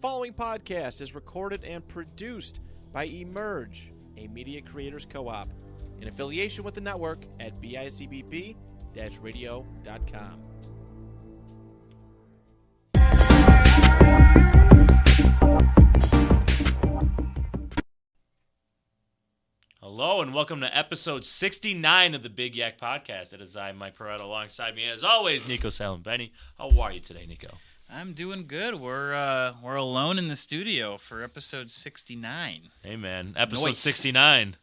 following podcast is recorded and produced by Emerge, a media creators co-op, in affiliation with the network at bicbp-radio.com. Hello and welcome to episode 69 of the Big Yak Podcast. It is I, Mike Perretta, alongside me as always, Nico Salambenny. How are you today, Nico? I'm doing good. We're alone in the studio for episode 69. Hey man, episode Noise. 69.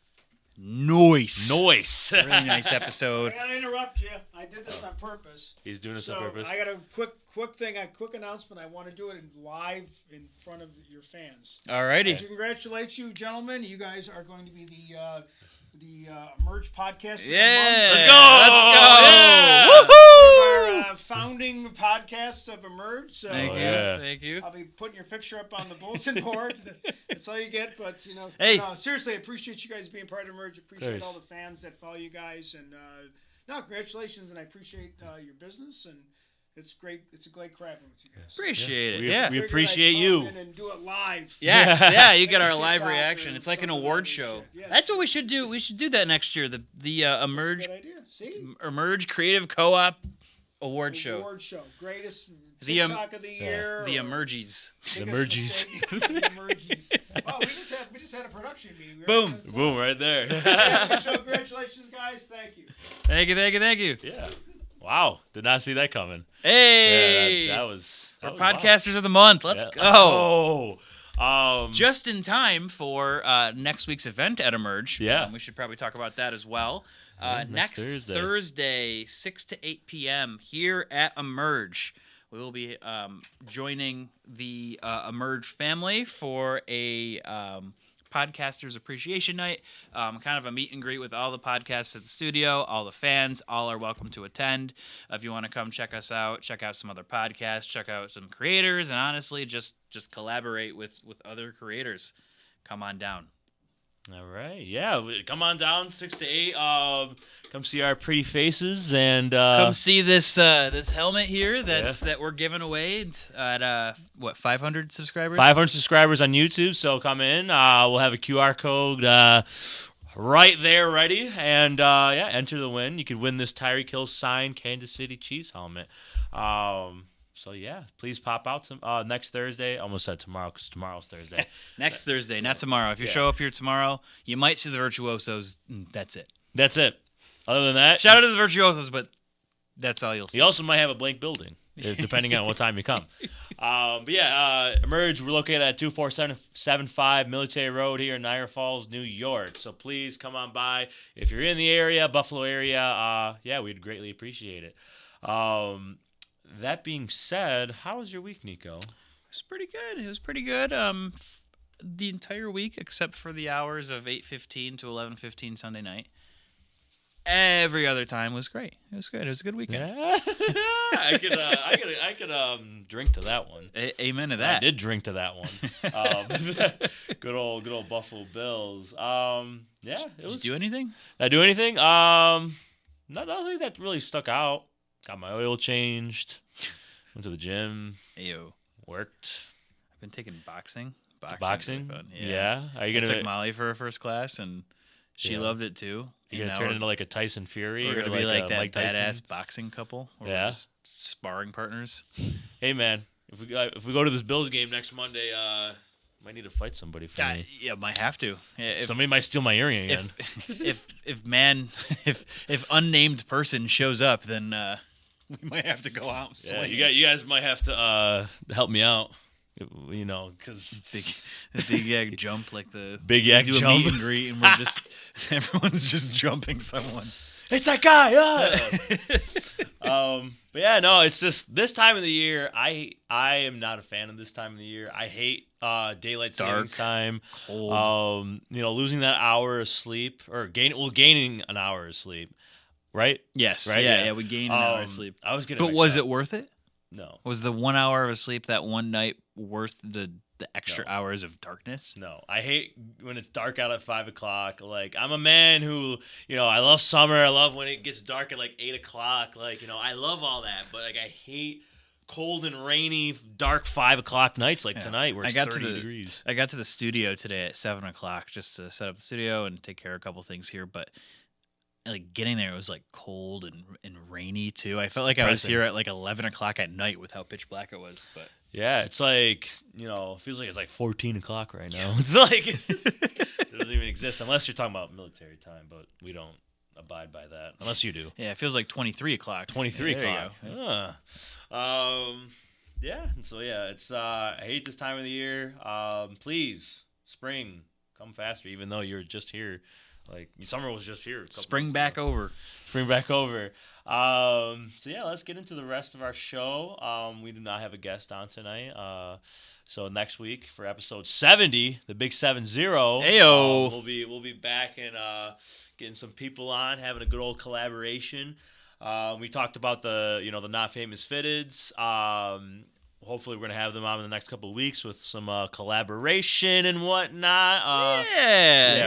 NOICE. Noise. Really nice episode. I gotta interrupt you. I did this on purpose. He's doing this So on purpose. I got a quick announcement. I want to do it live in front of your fans. Alrighty. To congratulate you, gentlemen. You guys are going to be the Emerge podcast. Yeah. Let's go. Yeah. One of our founding podcasts of Emerge. So Thank you. yeah. Thank you. I'll be putting your picture up on the bulletin board. That's all you get. But Hey. no, seriously, I appreciate you guys being part of Emerge. Appreciate Thanks. all the fans that follow you guys, and congratulations. And I appreciate your business, and it's great. It's a great crapping with you guys. Appreciate it. We- Yeah. we Figured appreciate I'd you. come in and do it live. Yes. Yeah. You get our Like a live TikTok reaction. or It's like an something award like that show. shit. Yeah, That's what we should do. We should do that next year. The That's a Emerge good idea. See? Emerge Creative Co-op Award Show. Award show. Greatest The, TikTok of the year. The or Emergies. The biggest Emergies. mistake. The Emergies. Wow, we just had a production meeting. right? Boom. That's, Boom, right there. yeah, so congratulations, guys. Thank you. Thank you. Thank you. Thank you. Yeah. Wow. Did not see that coming. Hey. Yeah, that was Our wow. podcasters of the month. Let's Yeah, go. go. Just in time for next week's event at Emerge. Yeah. We should probably talk about that as well. Yeah, next Thursday, 6 to 8 p.m. here at Emerge. We will be joining the Emerge family for a Podcasters Appreciation Night, kind of a meet and greet with all the podcasts at the studio. All the fans, all are welcome to attend. If you want to come check us out, check out some other podcasts, check out some creators, and honestly, just collaborate with other creators. Come on down. All right. Yeah. Come on down, 6 to 8. Come see our pretty faces and Come see this helmet here that we're giving away at 500 subscribers. 500 subscribers on YouTube, so come in. We'll have a QR code right there ready, and enter the win. You could win this Tyreek Hill signed Kansas City Chiefs helmet. So yeah, please pop out next Thursday. Almost said tomorrow because tomorrow's Thursday. Next Thursday, not tomorrow. If you Yeah. show up here tomorrow, you might see the Virtuosos. That's it. That's it. Other than that, Shout out to the Virtuosos, but that's all you'll see. you also might have a blank building, depending on what time you come. Emerge, we're located at 24775 Military Road here in Niagara Falls, New York. So please come on by. If you're in the area, Buffalo area, we'd greatly appreciate it. That being said, how was your week, Nico? It was pretty good. It was pretty good. The entire week, except for the hours of 8:15 to 11:15 Sunday night. Every other time was great. It was good. It was a good weekend. Yeah. I could drink to that one. Amen to I that. did drink to that one. Good old Buffalo Bills. Did you do anything? Did I do anything? Nothing that really stuck out. Got my oil changed. Went to the gym. Ayo. Worked. I've been taking boxing. Boxing? Really fun. Yeah. Are you I gonna took Molly for her first class, and she Yeah. loved it too. you And gonna now turn we're- into like a Tyson Fury We're or gonna be like a that Mike Tyson? badass boxing couple. Where Yeah. we're just sparring partners. Hey man, if we go to this Bills game next Monday, might need to fight somebody for me. Yeah, might have to. Yeah, if, Somebody might steal my earring again. if unnamed person shows up, then we might have to go out and Yeah, swing. you guys might have to help me out. You know, because big yak jump like the Big yak we do jump. a meet and greet, and we're just everyone's just jumping someone. it's that guy. But yeah, no, it's just this time of the year. I am not a fan of this time of the year. I hate daylight savings time. Cold. Losing that hour of sleep or gaining an hour of sleep, right? Yes. Right? Yeah. We gained an hour of sleep. I was getting. But was it worth it? No. Was the 1 hour of sleep that one night worth the extra hours of darkness? No, I hate when it's dark out at 5 o'clock. Like, I'm a man who, I love summer. I love when it gets dark at like 8 o'clock. Like, I love all that. But like, I hate cold and rainy, dark 5 o'clock nights like tonight where it's 30 degrees. I got to the studio today at 7 o'clock just to set up the studio and take care of a couple things here, but like getting there, it was like cold and rainy too. I felt like I was here at like 11 o'clock at night with how pitch black it was. But yeah, it's like, it feels like it's like 14 o'clock right now. It's like it doesn't even exist unless you're talking about military time, but we don't abide by that unless you do. Yeah, it feels like 23 o'clock. 23 yeah, o'clock. Yeah, and so it's I hate this time of the year. Please, spring, come faster. Even though you're just here. Like, summer was just here. Spring back over. Spring back over. So, let's get into the rest of our show. We do not have a guest on tonight. So, next week for episode 70, the big 70, Heyo. We'll be back and getting some people on, having a good old collaboration. We talked about the Not Famous Fitteds. Hopefully, we're going to have them on in the next couple of weeks with some collaboration and whatnot.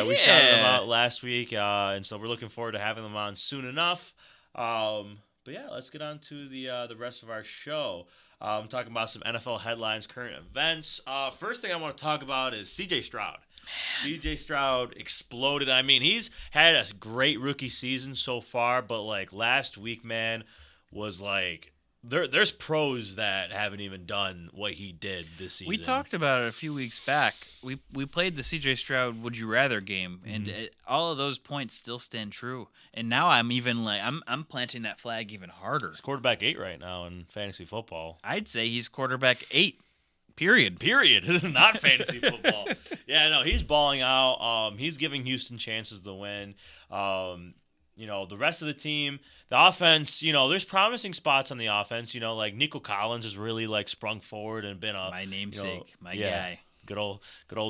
We shouted them out last week, and so we're looking forward to having them on soon enough. Let's get on to the rest of our show. I'm talking about some NFL headlines, current events. First thing I want to talk about is C.J. Stroud. C.J. Stroud exploded. I mean, he's had a great rookie season so far, but like last week, man, was like... There's pros that haven't even done what he did this season. We talked about it a few weeks back. We played the C.J. Stroud Would You Rather game, and all of those points still stand true. And now I'm even like I'm planting that flag even harder. He's quarterback 8 right now in fantasy football. I'd say he's quarterback 8. Period. Not fantasy football. Yeah, no, he's balling out. He's giving Houston chances to win. The rest of the team, the offense, there's promising spots on the offense. Like Nico Collins has really like sprung forward and been my namesake, my guy. Good old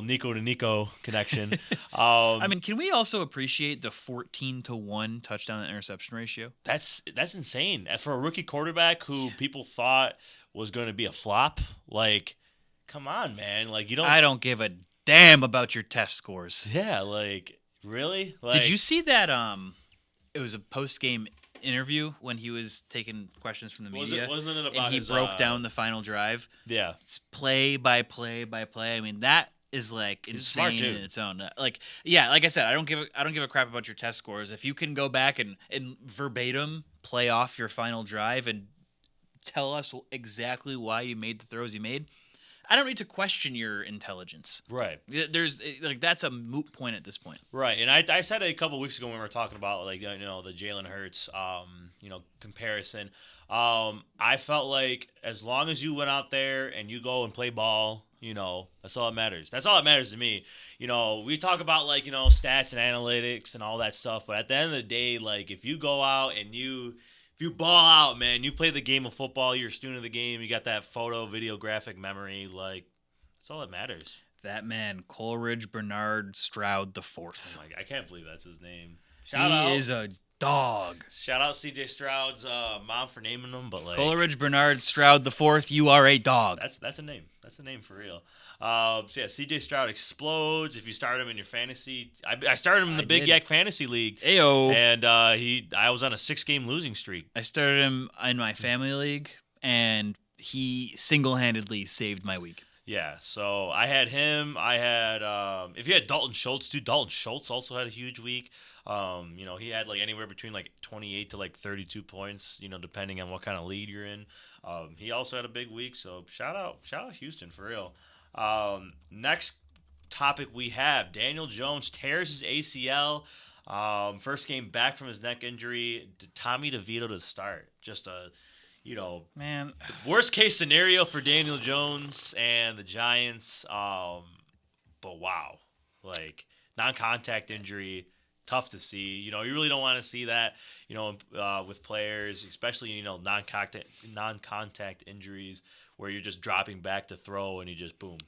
Nico to Nico connection. I mean, can we also appreciate the 14-1 touchdown to interception ratio? That's insane for a rookie quarterback who people thought was going to be a flop. Like, come on, man. Like I don't give a damn about your test scores. Yeah, like really. Like, did you see that? It was a post-game interview when he was taking questions from the media. Wasn't it about and he broke down the final drive? Yeah. It's play by play by play. I mean, that is like insane in its own. Like I said, I don't give a crap about your test scores. If you can go back and verbatim play off your final drive and tell us exactly why you made the throws you made, I don't need to question your intelligence. Right. There's that's a moot point at this point. Right. And I said it a couple of weeks ago when we were talking about the Jalen Hurts comparison. I felt like as long as you went out there and you go and play ball, that's all that matters. That's all that matters to me. We talk about stats and analytics and all that stuff, but at the end of the day, like if you go out and if you ball out, man, you play the game of football, you're a student of the game, you got that photo, video, graphic memory, like, that's all that matters. That man, Coleridge Bernard Stroud the Fourth. Oh my God, I can't believe that's his name. He is a dog. Shout out C.J. Stroud's mom for naming him, but like Coleridge Bernard Stroud the Fourth, you are a dog. That's a name. That's a name for real. C.J. Stroud explodes. If you start him in your fantasy, I started him in the Big Yak Fantasy League. Ayo. And I was on a 6-game losing streak. I started him in my family league, and he single-handedly saved my week. Yeah, so I had him. I had if you had Dalton Schultz too. Dalton Schultz also had a huge week. He had like anywhere between like 28 to like 32 points. Depending on what kind of lead you're in. He also had a big week. So shout out Houston for real. Next topic we have Daniel Jones tears his ACL. First game back from his neck injury. Tommy DeVito to start. Just a man, worst case scenario for Daniel Jones and the Giants. But wow, like non-contact injury, tough to see. You really don't want to see that. With players, especially non-contact injuries where you're just dropping back to throw and you just boom.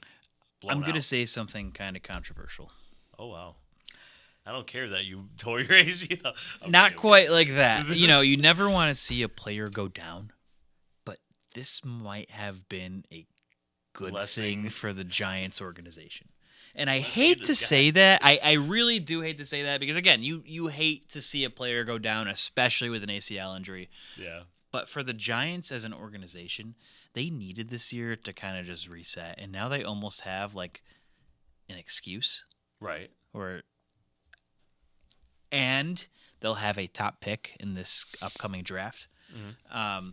I'm gonna say something kind of controversial. Oh wow. I don't care that you tore your ACL. Not quite like that. You never want to see a player go down. This might have been a good thing for the Giants organization. And I hate to say that. I really do hate to say that because, again, you hate to see a player go down, especially with an ACL injury. Yeah. But for the Giants as an organization, they needed this year to kind of just reset, and now they almost have like an excuse, Right. and they'll have a top pick in this upcoming draft. Mm-hmm.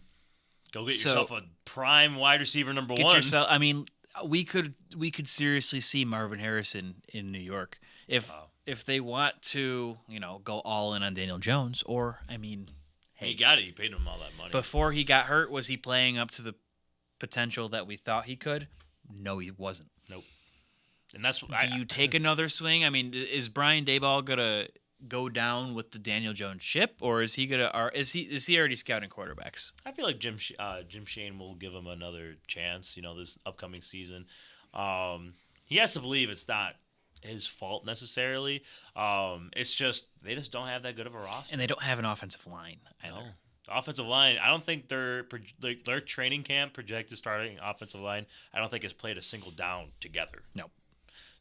Go get so- yourself a prime wide receiver number Get one. yourself. I mean, we could seriously see Marvin Harrison in New York if they want to, go all in on Daniel Jones. Or I mean, hey, He got it. He paid him all that money. before he got hurt, was he playing up to the potential that we thought he could? No, he wasn't. Nope. And that's what Do you take another swing? I mean, is Brian Daboll gonna go down with the Daniel Jones ship, or is he gonna? Or is he already scouting quarterbacks? I feel like Jim Shane will give him another chance. This upcoming season. He has to believe it's not his fault necessarily. It's just they just don't have that good of a roster, And they don't have an offensive line either. No. The offensive line, I don't think their training camp projected starting offensive line, I don't think has played a single down together. No.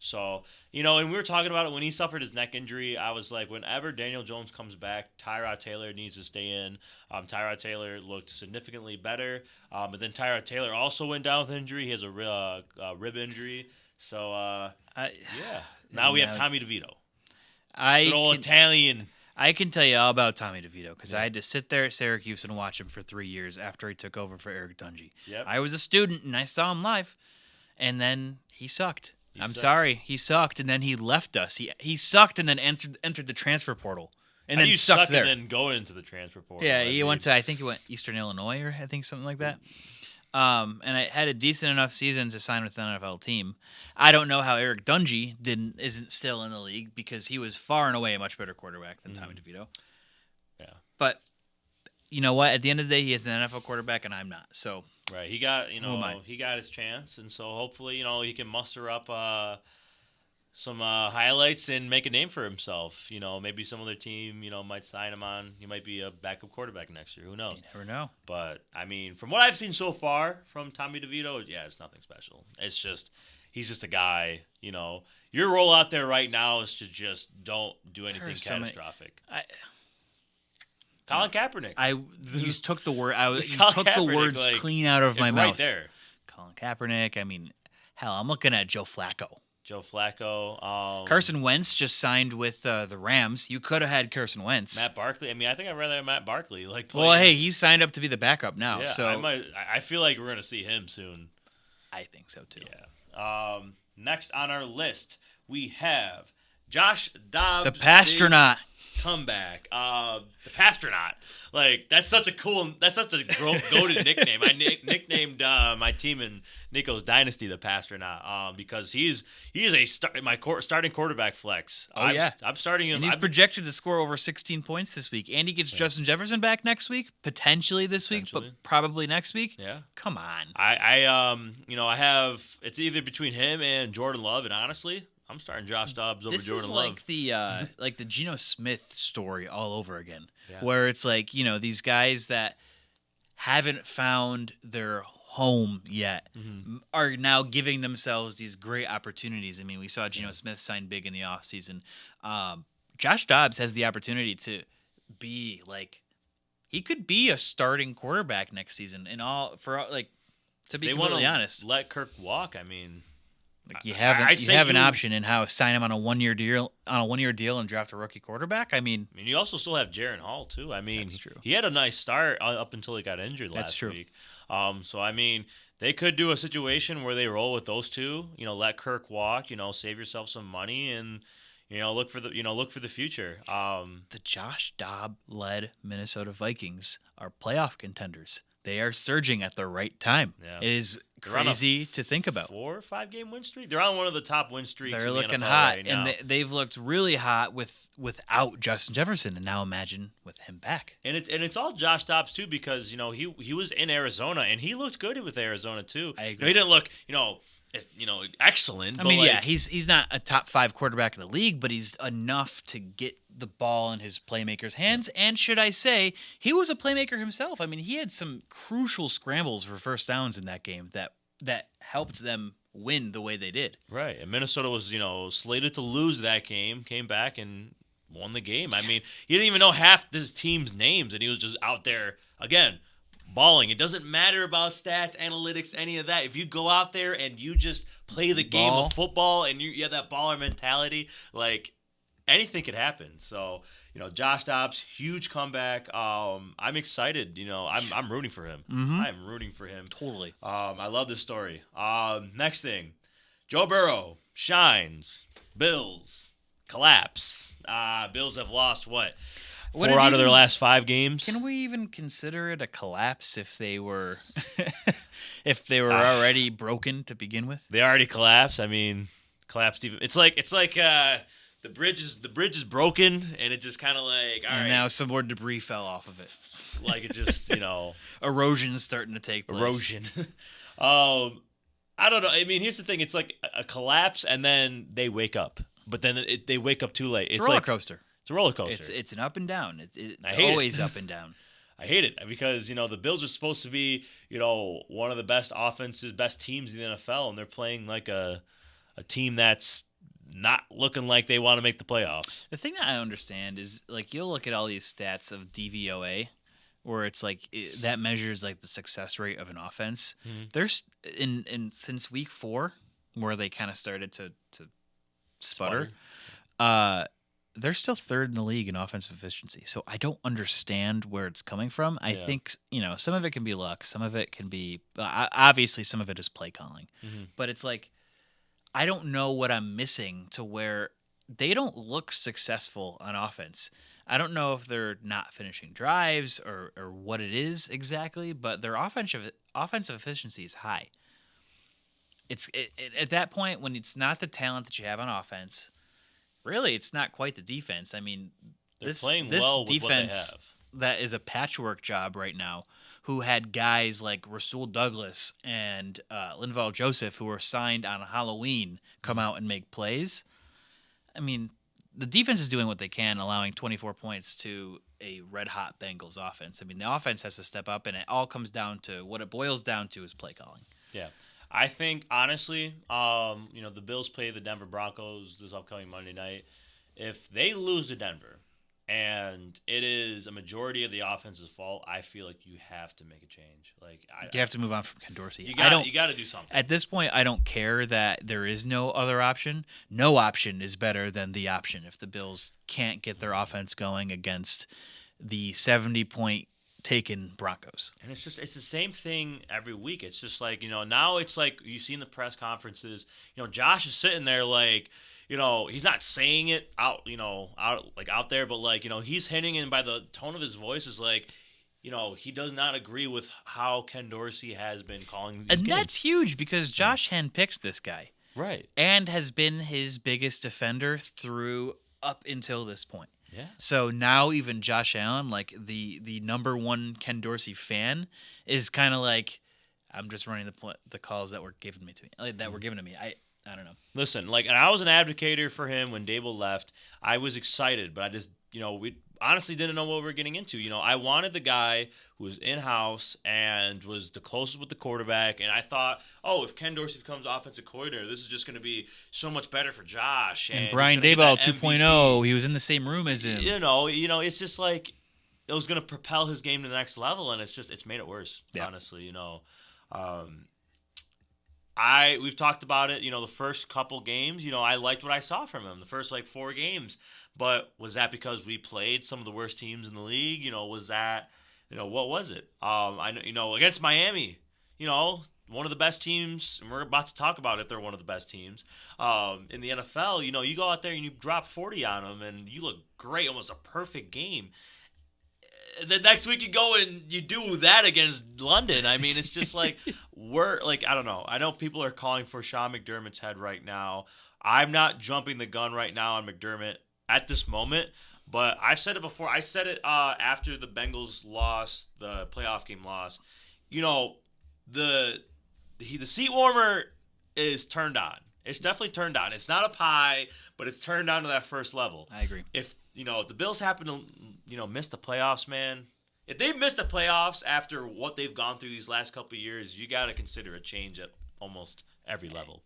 So, and we were talking about it when he suffered his neck injury. I was like, whenever Daniel Jones comes back, Tyrod Taylor needs to stay in. Tyrod Taylor looked significantly better. But then Tyrod Taylor also went down with injury. He has a rib injury. So, yeah. Now we have Tommy DeVito. Good old Italian. I can tell you all about Tommy DeVito because I had to sit there at Syracuse and watch him for 3 years after he took over for Eric Dungy. Yep. I was a student and I saw him live, and then he sucked. I'm sucked. sorry, he sucked, and then he left us. He sucked and then entered the transfer portal, and then you sucked suck there. and then go into the transfer portal. Yeah, he went to, I think he went Eastern Illinois or I think something like that. And I had a decent enough season to sign with an NFL team. I don't know how Eric Dungy isn't still in the league because he was far and away a much better quarterback than Tommy DeVito. Yeah. But you know what? At the end of the day, he is an NFL quarterback, and I'm not. So Right. He got, Who am I? he got his chance, and so hopefully, he can muster up some highlights and make a name for himself. Maybe some other team, might sign him on. He might be a backup quarterback next year. Who knows? you never know. But I mean, from what I've seen so far from Tommy DeVito, yeah, it's nothing special. It's just he's just a guy. Your role out there right now is to just don't do anything There's so many- catastrophic. Colin Kaepernick. You took the word. You Colin took the Kaepernick, words like, clean out of it's my right mouth. there. Colin Kaepernick. I mean, hell, I'm looking at Joe Flacco. Joe Flacco. Carson Wentz just signed with the Rams. You could have had Carson Wentz. Matt Barkley. I mean, I think I'd rather have Matt Barkley. Well, playing- hey, he's signed up to be the backup now. yeah, So I feel like we're gonna see him soon. I think so too. Yeah. Next on our list, we have Josh Dobbs. The Pastronaut. Comeback. The Pastronaut. Like, that's such a goated nickname. I nicknamed my team in Nico's Dynasty the Pastronaut because he is my starting quarterback flex. Yeah. I'm starting him. And he's projected to score over 16 points this week. And he gets Justin Jefferson back next week, potentially this week, Potentially. but probably next week. Yeah. Come on. I have it's either between him and Jordan Love, and honestly, I'm starting Josh Dobbs over This Jordan is Love. like the Geno Smith story all over again, Yeah. where it's like, these guys that haven't found their home yet are now giving themselves these great opportunities. I mean, we saw Geno Smith sign big in the offseason. Josh Dobbs has the opportunity to be like, he could be a starting quarterback next season. And to be They want completely to honest, let Kirk walk. I mean, you have I say an you- option in how sign him on a 1-year deal and draft a rookie quarterback. I mean, you also still have Jaron Hall too. I mean, That's true. he had a nice start up until he got injured That's last true. week. So I mean, they could do a situation where they roll with those two. Let Kirk walk. Save yourself some money and look for the future. the Josh Dobbs led Minnesota Vikings are playoff contenders. They are surging at the right time. Yeah. It is They're on a crazy to think about. 4 or 5 game win streak. They're on one of the top win streaks. They're in the looking NFL hot, right now. and they've looked really hot without Justin Jefferson, and now imagine with him back. And it's all Josh Dobbs too because he was in Arizona and he looked good with Arizona too. I agree. He didn't look excellent. I but mean, like, yeah, he's not a top 5 quarterback in the league, but he's enough to get the ball in his playmaker's hands. And should I say, he was a playmaker himself. I mean, he had some crucial scrambles for first downs in that game that helped them win the way they did. right. And Minnesota was slated to lose that game, came back and won the game. I mean, he didn't even know half his team's names, and he was just out there again balling. It doesn't matter about stats, analytics, any of that. If you go out there and you just play the game of football and you have that baller mentality, like anything could happen. So, Josh Dobbs, huge comeback. I'm excited. I'm rooting for him. Mm-hmm. I'm rooting for him. Totally. I love this story. Next thing, Joe Burrow shines. Bills collapse. Bills have lost what? 4 out of their last 5 games. Can we even consider it a collapse if they were already broken to begin with? They already collapsed. I mean, collapsed even. It's like the bridge is broken, and it just kind of like all right. Now some more debris fell off of it. Like it just erosion is starting to take place. Erosion. I don't know. I mean, here's the thing. It's like a collapse, and then they wake up, but then they wake up too late. It's a roller coaster. It's a roller coaster. It's an up and down. It's always up and down. I hate it because the Bills are supposed to be one of the best offenses, best teams in the NFL, and they're playing like a team that's not looking like they want to make the playoffs. The thing that I understand is like you'll look at all these stats of DVOA, where it's like that measures like the success rate of an offense. Mm-hmm. There's since week 4, where they kind of started to sputter. They're still 3rd in the league in offensive efficiency. So I don't understand where it's coming from. I think, some of it can be luck. Some of it can be, obviously some of it is play calling. Mm-hmm. But it's like, I don't know what I'm missing to where they don't look successful on offense. I don't know if they're not finishing drives or what it is exactly, but their offensive efficiency is high. It's at that point when it's not the talent that you have on offense. Really, it's not quite the defense. I mean, this well with defense what they have. That is a patchwork job right now, who had guys like Rasul Douglas and Linval Joseph, who were signed on Halloween, come out and make plays. I mean, the defense is doing what they can, allowing 24 points to a red-hot Bengals offense. I mean, the offense has to step up, and it all comes down to what it boils down to is play calling. Yeah. I think, honestly, the Bills play the Denver Broncos this upcoming Monday night. If they lose to Denver and it is a majority of the offense's fault, I feel like you have to make a change. Like you have to move on from Ken Dorsey. You got to do something. At this point, I don't care that there is no other option. No option is better than the option if the Bills can't get their offense going against the 70-point taken Broncos. And it's the same thing every week. It's just like, now it's like you see in the press conferences, Josh is sitting there like, he's not saying it out there, but like, he's hinting, and by the tone of his voice is like, he does not agree with how Ken Dorsey has been calling these games. That's huge because Josh handpicked this guy. Right. And has been his biggest defender through up until this point. Yeah. So now even Josh Allen, like the number one Ken Dorsey fan, is kind of like, I'm just running the calls that were given to me. I don't know. Listen, like, and I was an advocate for him when Dable left. I was excited, but I just, we honestly didn't know what we were getting into. I wanted the guy who was in-house and was the closest with the quarterback, and I thought, if Ken Dorsey becomes offensive coordinator, this is just going to be so much better for Josh. And Brian Daboll 2.0, he was in the same room as him. It's just like it was going to propel his game to the next level, and it's made it worse, honestly, We've talked about it, the first couple games, I liked what I saw from him, the first 4 games. But was that because we played some of the worst teams in the league? Was that, what was it? I know, against Miami, one of the best teams, and we're about to talk about if they're one of the best teams in the NFL. You go out there and you drop 40 on them, and you look great, almost a perfect game. The next week you go and you do that against London. I mean, it's just like I don't know. I know people are calling for Sean McDermott's head right now. I'm not jumping the gun right now on McDermott at this moment, but I've said it before. I said it after the Bengals lost, the playoff game loss. The seat warmer is turned on. It's definitely turned on. It's not up high, but it's turned on to that first level. I agree. If the Bills happen to miss the playoffs, man. If they missed the playoffs after what they've gone through these last couple of years, you got to consider a change at almost every level.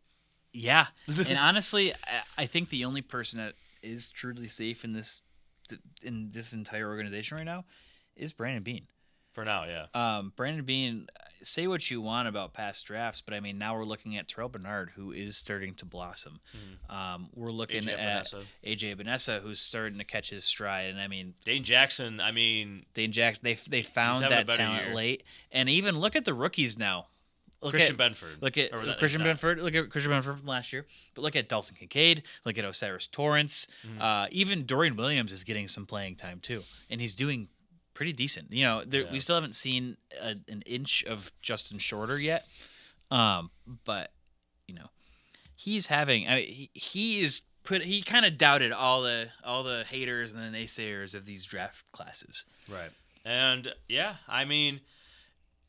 Yeah, and honestly, I think the only person that is truly safe in this entire organization right now is Brandon Beane. For now, yeah. Brandon Beane, say what you want about past drafts, but I mean, now we're looking at Terrell Bernard, who is starting to blossom. We're looking at AJ Epinesa, who's starting to catch his stride, and I mean, Dane Jackson. They found that talent late, and even look at the rookies now. Christian Benford. Look at Christian Benford from last year. But look at Dalton Kincaid. Look at Osiris Torrance. Even Dorian Williams is getting some playing time too, and he's doing pretty decent. We still haven't seen an inch of Justin Shorter yet, but he's having. He kind of doubted all the haters and the naysayers of these draft classes. Right, and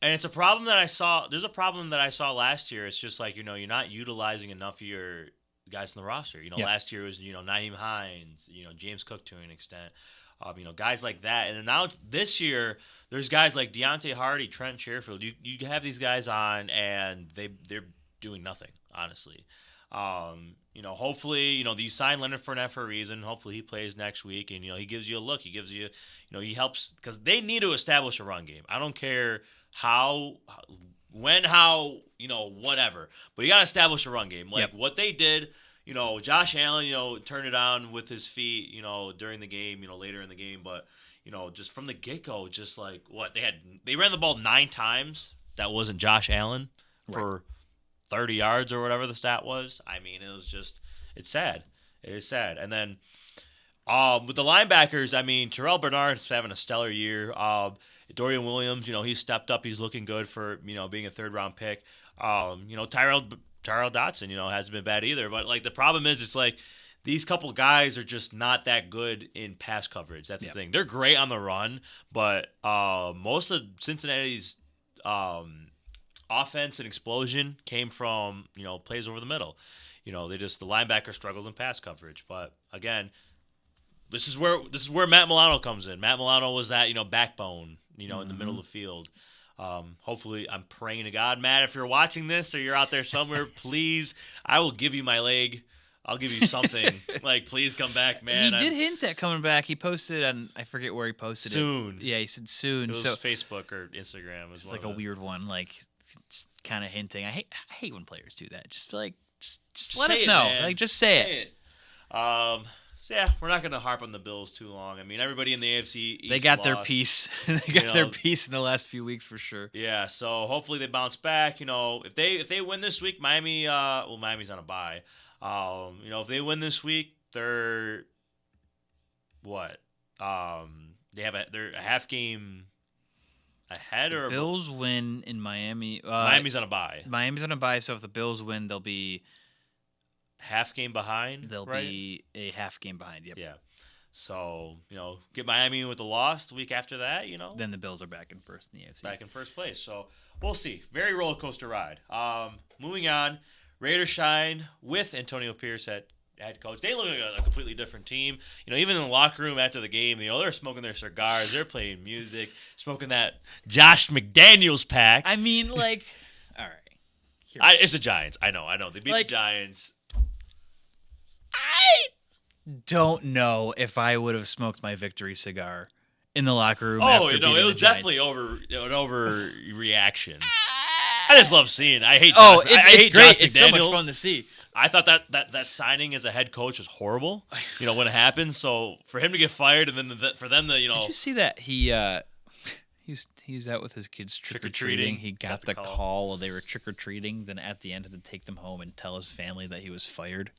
and it's a problem that I saw. There's a problem that I saw last year. It's just like you're not utilizing enough of your guys in the roster. Last year was Nyheim Hines, James Cook to an extent. Guys like that. And then now this year, there's guys like Deontay Hardy, Trent Sherfield. You have these guys on, and they're doing nothing, honestly. Hopefully, you sign Leonard Fournette for a reason. Hopefully he plays next week, and, he gives you a look. He gives you, he helps because they need to establish a run game. I don't care how, whatever. But you got to establish a run game. Like what they did. Josh Allen, turned it on with his feet, during the game, later in the game. But, just from the get-go, just like what they ran the ball 9 times. That wasn't Josh Allen for 30 yards or whatever the stat was. I mean, it's sad. It is sad. And then with the linebackers, Terrell Bernard's having a stellar year. Dorian Williams, he's stepped up. He's looking good for, being a third-round Pick. Tyrell Dotson, hasn't been bad either. But, the problem is it's like these couple guys are just not that good in pass coverage. That's the thing. They're great on the run, but most of Cincinnati's offense and explosion came from, plays over the middle. The linebacker struggled in pass coverage. But, again, this is where Matt Milano comes in. Matt Milano was that, backbone, in the middle of the field. Hopefully, I'm praying to God, Matt, if you're watching this or you're out there somewhere, please, I will give you my leg. I'll give you something. Please come back, man. He did hint at coming back. He posted on, I forget where he posted soon. Yeah, he said soon. It was Facebook or Instagram. It's like a weird one, kind of hinting. I hate when players do that. Just feel like, just let us know. Man. Just say it. So yeah, we're not going to harp on the Bills too long. Everybody in the AFC East they got lost. their piece. They got their piece in the last few weeks for sure. Yeah, so hopefully they bounce back. If they win this week, Miami's on a bye. If they win this week, they're what? They're a half game ahead, or Bills win in Miami. Miami's on a bye. Miami's on a bye, so if the Bills win, they'll be half game behind. They'll be a half game behind. Yep. Yeah. So get Miami with the loss the week after that. Then the Bills are back in first in the AFC. Back in first place. So we'll see. Very roller coaster ride. Moving on, Raiders shine with Antonio Pierce at head coach. They look like a completely different team. Even in the locker room after the game, they're smoking their cigars, they're playing music, smoking that Josh McDaniels pack. All right. It's the Giants. I know. They beat the Giants. I don't know if I would have smoked my victory cigar in the locker room. After beating it was the definitely Giants. an overreaction. I just love seeing. I hate. It's hate great. Josh It's McDaniels. so much fun to see. I thought that signing as a head coach was horrible. When it happened. So for him to get fired and then for them to Did you see that he was out with his kids trick-or-treating. He got the call while they were trick-or-treating. Then at the end had to take them home and tell his family that he was fired.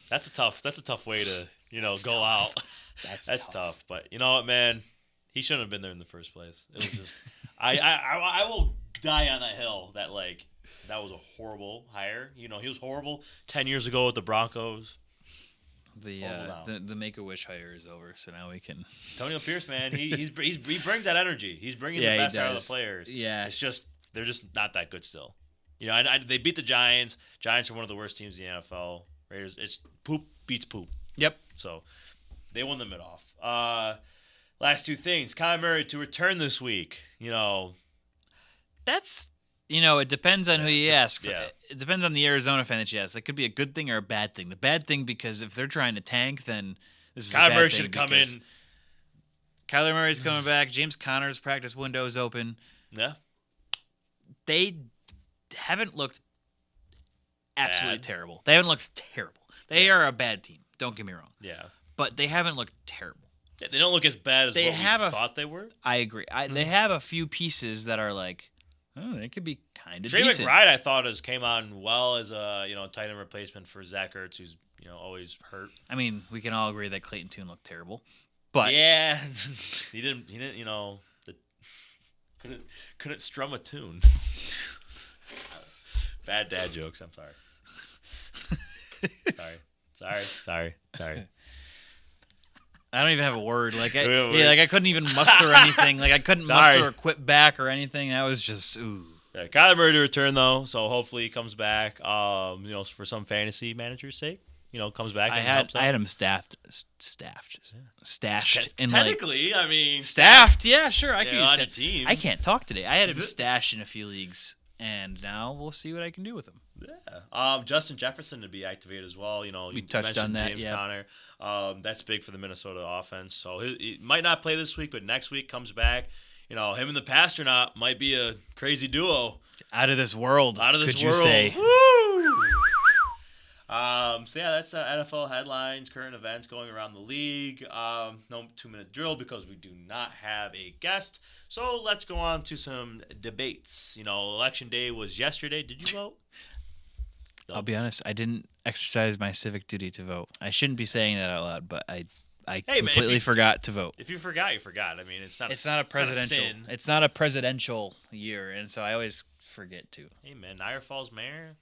That's a tough way to go out. That's tough. But you know what, man? He shouldn't have been there in the first place. It was just I will die on that hill that that was a horrible hire. He was horrible 10 years ago with the Broncos. The Make-A-Wish hire is over, so now we can. Antonio Pierce, man, he brings that energy. He's bringing the best out of the players. Yeah, it's just they're just not that good still. They beat the Giants. Giants are one of the worst teams in the NFL. Raiders, it's poop beats poop. Yep. So they won the mid-off. Last two things. Kyler Murray to return this week. That's it depends on who you ask. Yeah. It depends on the Arizona fan that you ask. That could be a good thing or a bad thing. The bad thing because if they're trying to tank, then this is Kyler a bad Murray thing should have come in Kyler Murray's coming back. James Conner's practice window is open. Yeah. They haven't looked absolutely Bad. terrible. They haven't looked terrible. They are a bad team. Don't get me wrong. Yeah. But they haven't looked terrible. They don't look as bad as They what have we a thought they were. I agree. They have a few pieces that are like, oh, they could be kind of Trey decent. McBride, I thought, came on well as a tight end replacement for Zach Ertz, who's always hurt. I mean, we can all agree that Clayton Tune looked terrible, but Yeah, he didn't. Couldn't strum a tune. Bad dad jokes. I'm sorry. Sorry. I don't even have a word. Like, Wait. I couldn't even muster anything. Like, I couldn't Sorry. muster a quip back or anything. That was just ooh. Yeah, Kyler Murray to return though, so hopefully he comes back. For some fantasy manager's sake, comes back. I and helps out. had him stashed in like Technically, I mean, staffed. Yeah, sure. I can use on your staffed. team. I can't talk today. I had him stashed in a few leagues, and now we'll see what I can do with him. Yeah. Justin Jefferson to be activated as well. We You touched mentioned on that, James yeah. Conner. That's big for the Minnesota offense. So he might not play this week, but next week comes back. Him and the Pastronaut might be a crazy duo. Out of this world. Out of this could world. you say? Woo! That's NFL headlines, current events going around the league. No 2-minute drill because we do not have a guest. So let's go on to some debates. Election day was yesterday. Did you vote? I'll be honest. I didn't exercise my civic duty to vote. I shouldn't be saying that out loud, but I Hey, man, completely forgot to vote. If you forgot, you forgot. I mean, it's not. It's not a presidential. sin. It's not a presidential year, and so I always forget to. Hey, man, Niagara Falls mayor.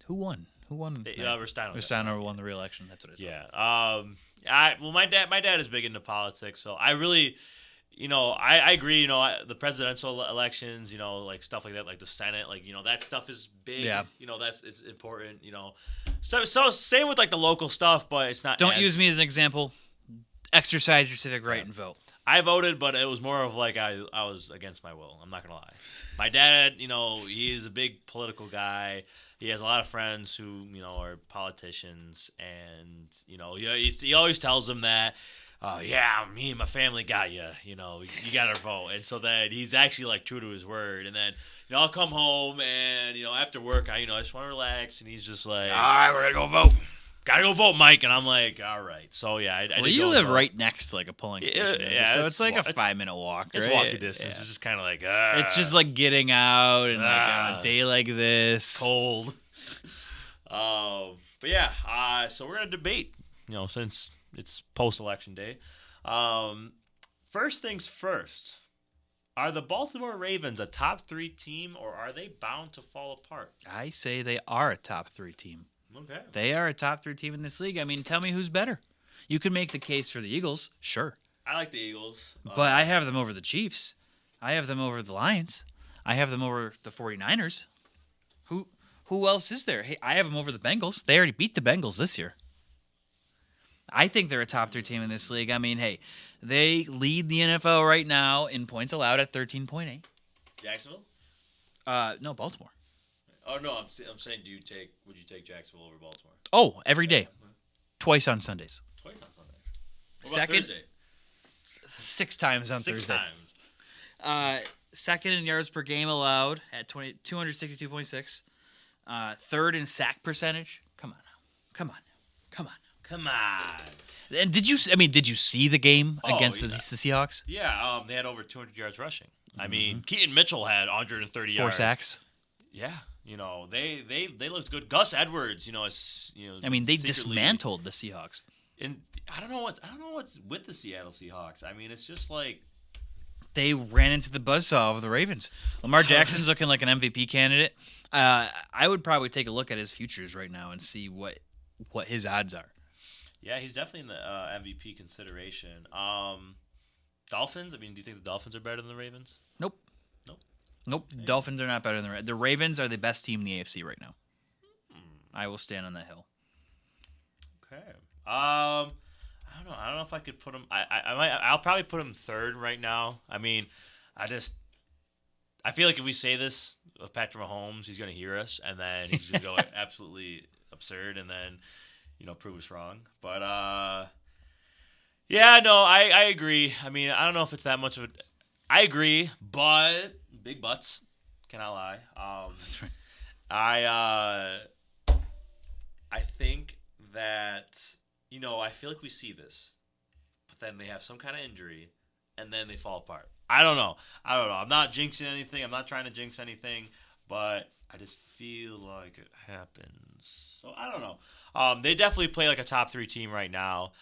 Who won? Rustano. Rustano won the re-election. That's what it is. Yeah. My dad is big into politics, so I really, I agree. The presidential elections, like stuff like that, like the Senate, like that stuff is big. Yeah. It's important. So same with like the local stuff, but it's not. Don't use me as an example. Exercise your civic right and vote. I voted, but it was more of like I was against my will. I'm not gonna lie. My dad, he's a big political guy. He has a lot of friends who, are politicians, and he always tells them that, me and my family got you. You got to vote, and so that he's actually like true to his word. And then I'll come home and after work, I just want to relax, and he's just like, all right, we're gonna go vote. Gotta go vote, Mike. And I'm like, all right. So, yeah. I you live right next to, like, a polling station. Yeah, so it's like a 5-minute walk, It's right? walking distance. Yeah. It's just kind of like, It's just like getting out and like on a day like this. cold. But, yeah. So, we're going to debate, since it's post-election day. First things first. Are the Baltimore Ravens a top 3 team, or are they bound to fall apart? I say they are a top 3 team. Okay. They are a top 3 team in this league. I mean, tell me who's better. You can make the case for the Eagles, sure. I like the Eagles. But I have them over the Chiefs. I have them over the Lions. I have them over the 49ers. Who else is there? Hey, I have them over the Bengals. They already beat the Bengals this year. I think they're a top 3 team in this league. I mean, hey, they lead the NFL right now in points allowed at 13.8. Jacksonville? No, Baltimore. Oh, no, I'm saying would you take Jacksonville over Baltimore? Oh, every day. Twice on Sundays. Twice on Sunday. What Second- about Thursday? 6 times on 6 Thursday. times. Second in yards per game allowed at 262.6. Third in sack percentage. Come on. Come on. And did you see the game against the yeah. Seahawks? Yeah, they had over 200 yards rushing. I mean, Keaton Mitchell had 130 4 yards. sacks. Yeah, they looked good. Gus Edwards, I mean, they secretly- dismantled the Seahawks. And I don't know what's with the Seattle Seahawks. I mean, it's just like They ran into the buzzsaw of the Ravens. Lamar Jackson's looking like an MVP candidate. I would probably take a look at his futures right now and see what his odds are. yeah, he's definitely in the MVP consideration. Dolphins. I mean, do you think the Dolphins are better than the Ravens? Nope. Nope. Dolphins are not better than the Ravens. Are the best team in the AFC right now. I will stand on that hill. Okay. I don't know. I don't know if I could put him. I'll probably put him third right now. I mean, I feel like if we say this of Patrick Mahomes, he's going to hear us, and then he's going to go absolutely absurd, and then prove us wrong. But Yeah, no, I agree. I mean, I don't know if it's that much of a. I agree, but big butts cannot lie. That's right. I think that I feel like we see this, but then they have some kind of injury, and then they fall apart. I don't know. I'm not jinxing anything. I'm not trying to jinx anything, but I just feel like it happens. So I don't know. They definitely play like a top 3 team right now.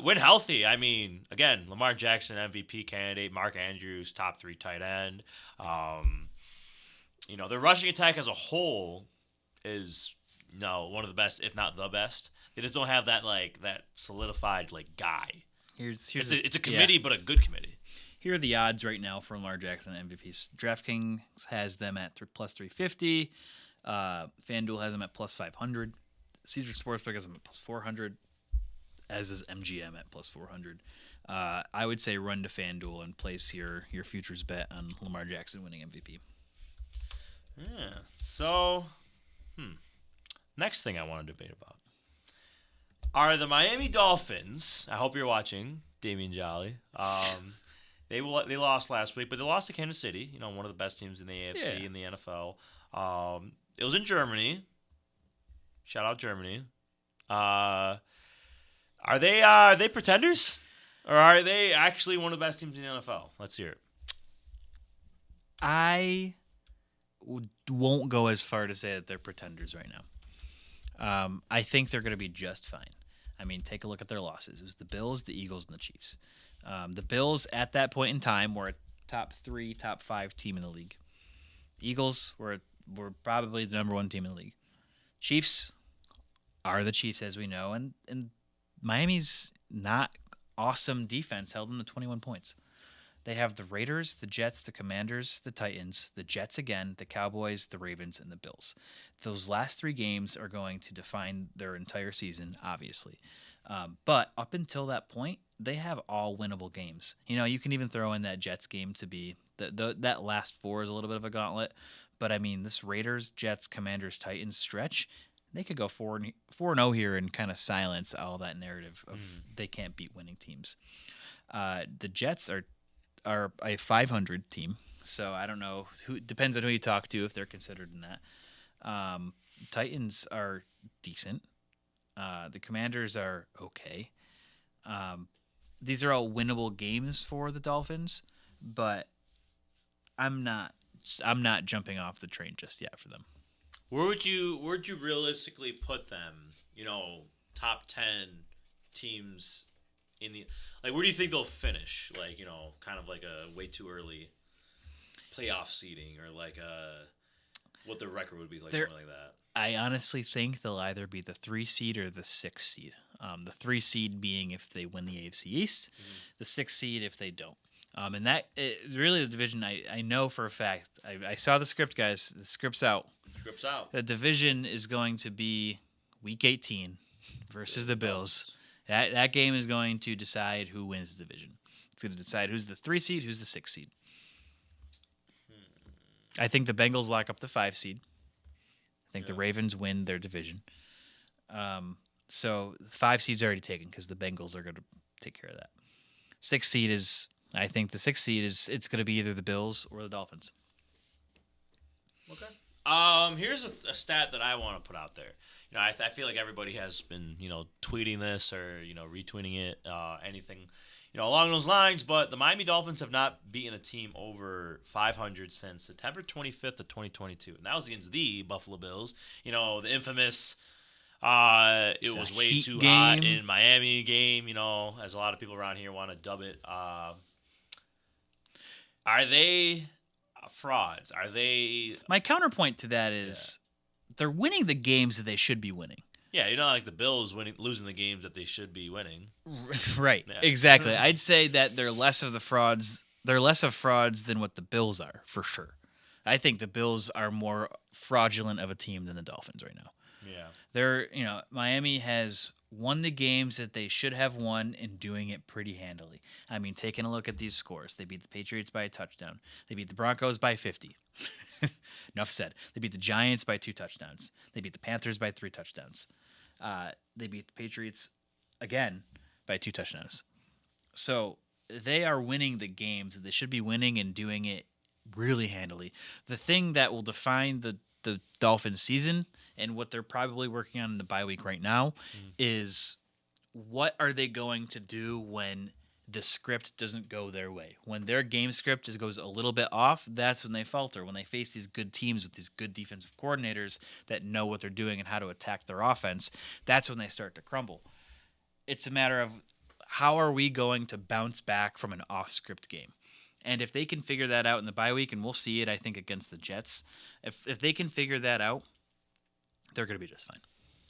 When healthy, I mean, again, Lamar Jackson MVP candidate, Mark Andrews top 3 tight end. Their rushing attack as a whole is one of the best, if not the best. They just don't have that solidified guy. It's a committee, but a good committee. Here are the odds right now for Lamar Jackson MVPs. DraftKings has them at plus 350. FanDuel has them at plus 500. Caesar Sportsbook has them at plus 400, as is MGM at plus 400. I would say run to FanDuel and place your futures bet on Lamar Jackson winning MVP. Yeah. So, next thing I want to debate about are the Miami Dolphins. I hope you're watching, Damian Jolly. They lost last week, but they lost to Kansas City. One of the best teams in the AFC and the NFL. It was in Germany. Shout out Germany. Are they pretenders, or are they actually one of the best teams in the NFL? Let's hear it. I won't go as far to say that they're pretenders right now. I think they're going to be just fine. I mean, take a look at their losses. It was the Bills, the Eagles, and the Chiefs. The Bills, at that point in time, were a top 3, top 5 team in the league. The Eagles were probably the number 1 team in the league. Chiefs are the Chiefs, as we know, and Miami's not awesome defense held them to 21 points. They have the Raiders, the Jets, the Commanders, the Titans, the Jets again, the Cowboys, the Ravens, and the Bills. Those last 3 games are going to define their entire season, obviously. But up until that point, they have all winnable games. You can even throw in that Jets game to be that last 4 is a little bit of a gauntlet. But I mean, this Raiders, Jets, Commanders, Titans stretch, they could go 4-0 here and kind of silence all that narrative of they can't beat winning teams. The Jets are a 500 team, so I don't know. Depends on who you talk to if they're considered in that. Titans are decent. The Commanders are okay. These are all winnable games for the Dolphins, but I'm not jumping off the train just yet for them. Where would you realistically put them? Top 10 teams in the where do you think they'll finish? Kind of like a way too early playoff seeding, or what their record would be, something like that. I honestly think they'll either be the 3 seed or the 6 seed. The 3 seed being if they win the AFC East, the 6 seed if they don't. And that really the division. I know for a fact. I saw the script, guys. The script's out. Script's out. The division is going to be Week 18 versus the Bills. That game is going to decide who wins the division. It's going to decide who's the 3 seed, who's the 6 seed. I think the Bengals lock up the 5 seed. I think the Ravens win their division. So the 5 seed's already taken because the Bengals are going to take care of that. 6 seed is, I think the 6 seed is, it's going to be either the Bills or the Dolphins. Okay. Here's a stat that I want to put out there. I feel like everybody has been, tweeting this or, retweeting it, anything, along those lines. But the Miami Dolphins have not beaten a team over 500 since September 25th of 2022. And that was against the Buffalo Bills. The infamous, it was way too hot in Miami game, as a lot of people around here want to dub it. Are they frauds? Are they? My counterpoint to that is they're winning the games that they should be winning. Yeah, like the Bills losing the games that they should be winning. Right. Yeah. Exactly. I'd say that they're less of frauds than what the Bills are, for sure. I think the Bills are more fraudulent of a team than the Dolphins right now. Yeah. Miami has won the games that they should have won and doing it pretty handily. I mean, taking a look at these scores, they beat the Patriots by a touchdown. They beat the Broncos by 50. Enough said. They beat the Giants by 2 touchdowns. They beat the Panthers by 3 touchdowns. They beat the Patriots again by 2 touchdowns. So they are winning the games that they should be winning and doing it really handily. The thing that will define the Dolphins season and what they're probably working on in the bye week right now is what are they going to do when the script doesn't go their way? When their game script just goes a little bit off, that's when they falter. When they face these good teams with these good defensive coordinators that know what they're doing and how to attack their offense, that's when they start to crumble. It's a matter of how are we going to bounce back from an off-script game? And if they can figure that out in the bye week, and we'll see it, I think, against the Jets, if they can figure that out, they're going to be just fine.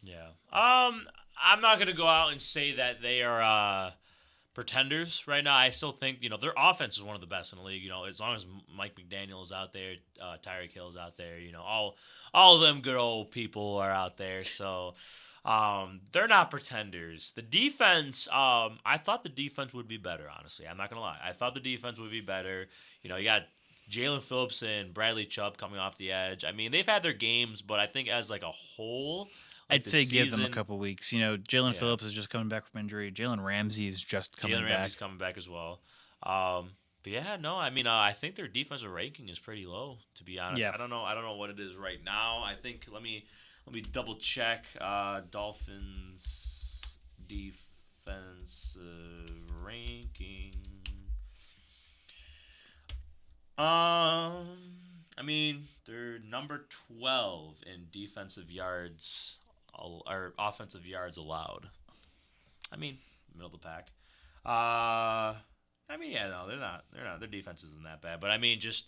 Yeah. I'm not going to go out and say that they are pretenders right now. I still think, their offense is one of the best in the league. As long as Mike McDaniel is out there, Tyreek Hill is out there, all of them good old people are out there. So they're not pretenders. The defense, I thought the defense would be better, honestly. I'm not going to lie. I thought the defense would be better. You got Jalen Phillips and Bradley Chubb coming off the edge. I mean, they've had their games, but I think as like a whole, I'd say give them a couple weeks. Jalen Phillips is just coming back from injury. Jalen Ramsey is just coming back. Jalen Ramsey's coming back as well. But yeah, no, I mean, I think their defensive ranking is pretty low, to be honest. Yeah. I don't know what it is right now. I think let me double check Dolphins defensive ranking. I mean, they're number 12 in defensive yards or offensive yards allowed. I mean, middle of the pack. I mean, yeah, no, they're not. Their defense isn't that bad, but I mean, just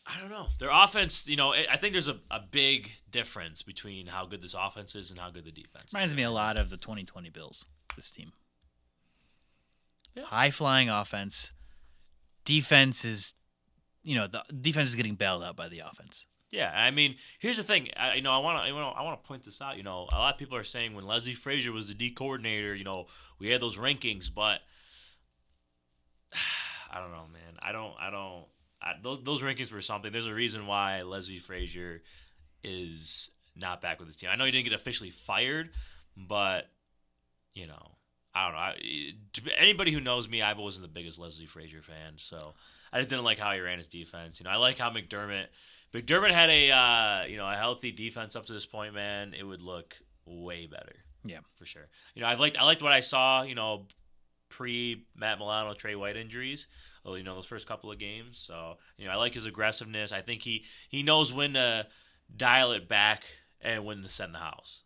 I don't know. Their offense, I think there's a big difference between how good this offense is and how good the defense is. Reminds me a lot of the 2020 Bills, this team. Yeah. High-flying offense. Defense is, the defense is getting bailed out by the offense. Yeah, I mean, here's the thing. I want to point this out. A lot of people are saying when Leslie Frazier was the D coordinator, we had those rankings, but I don't know, man. Those rankings were something. There's a reason why Leslie Frazier is not back with his team. I know he didn't get officially fired, but I don't know. Anybody who knows me, I wasn't the biggest Leslie Frazier fan, so I just didn't like how he ran his defense. I like how McDermott had a healthy defense up to this point, man. It would look way better. Yeah, for sure. I liked what I saw. Pre Matt Milano, Trey White injuries. Those first couple of games. So I like his aggressiveness. I think he knows when to dial it back and when to send the house.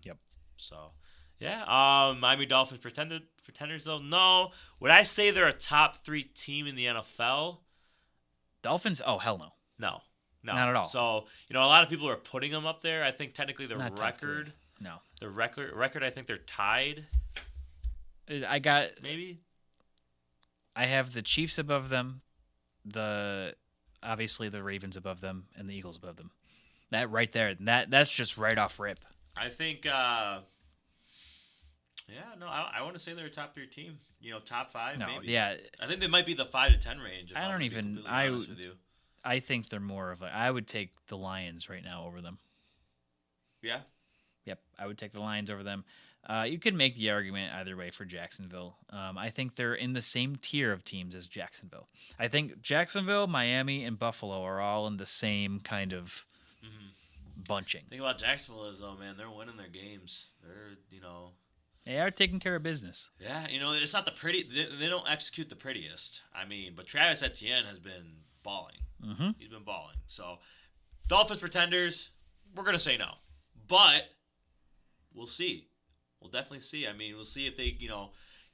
Yep. So. Yeah, Miami Dolphins pretenders though. No, would I say they're a top 3 team in the NFL? Dolphins? Oh hell no. No, not at all. So a lot of people are putting them up there. I think technically the Not record. No. The record. I think they're tied. I got maybe. I have the Chiefs above them, obviously the Ravens above them, and the Eagles above them. That right there. That's just right off rip. I think. Yeah, no, I want to say they're a top 3 team. Top 5, no, maybe. Yeah. I think they might be the 5 to 10 range. If I don't even. Honest with you. I think they're more of I would take the Lions right now over them. Yeah. Yep, I would take the Lions over them. You could make the argument either way for Jacksonville. I think they're in the same tier of teams as Jacksonville. I think Jacksonville, Miami, and Buffalo are all in the same kind of bunching. The thing about Jacksonville is, though, man, they're winning their games. They're, They are taking care of business. Yeah, it's not the pretty. They don't execute the prettiest. I mean, but Travis Etienne has been balling. Mm-hmm. He's been balling. So, Dolphins pretenders, we're gonna say no, but we'll see. We'll definitely see. I mean, we'll see if they,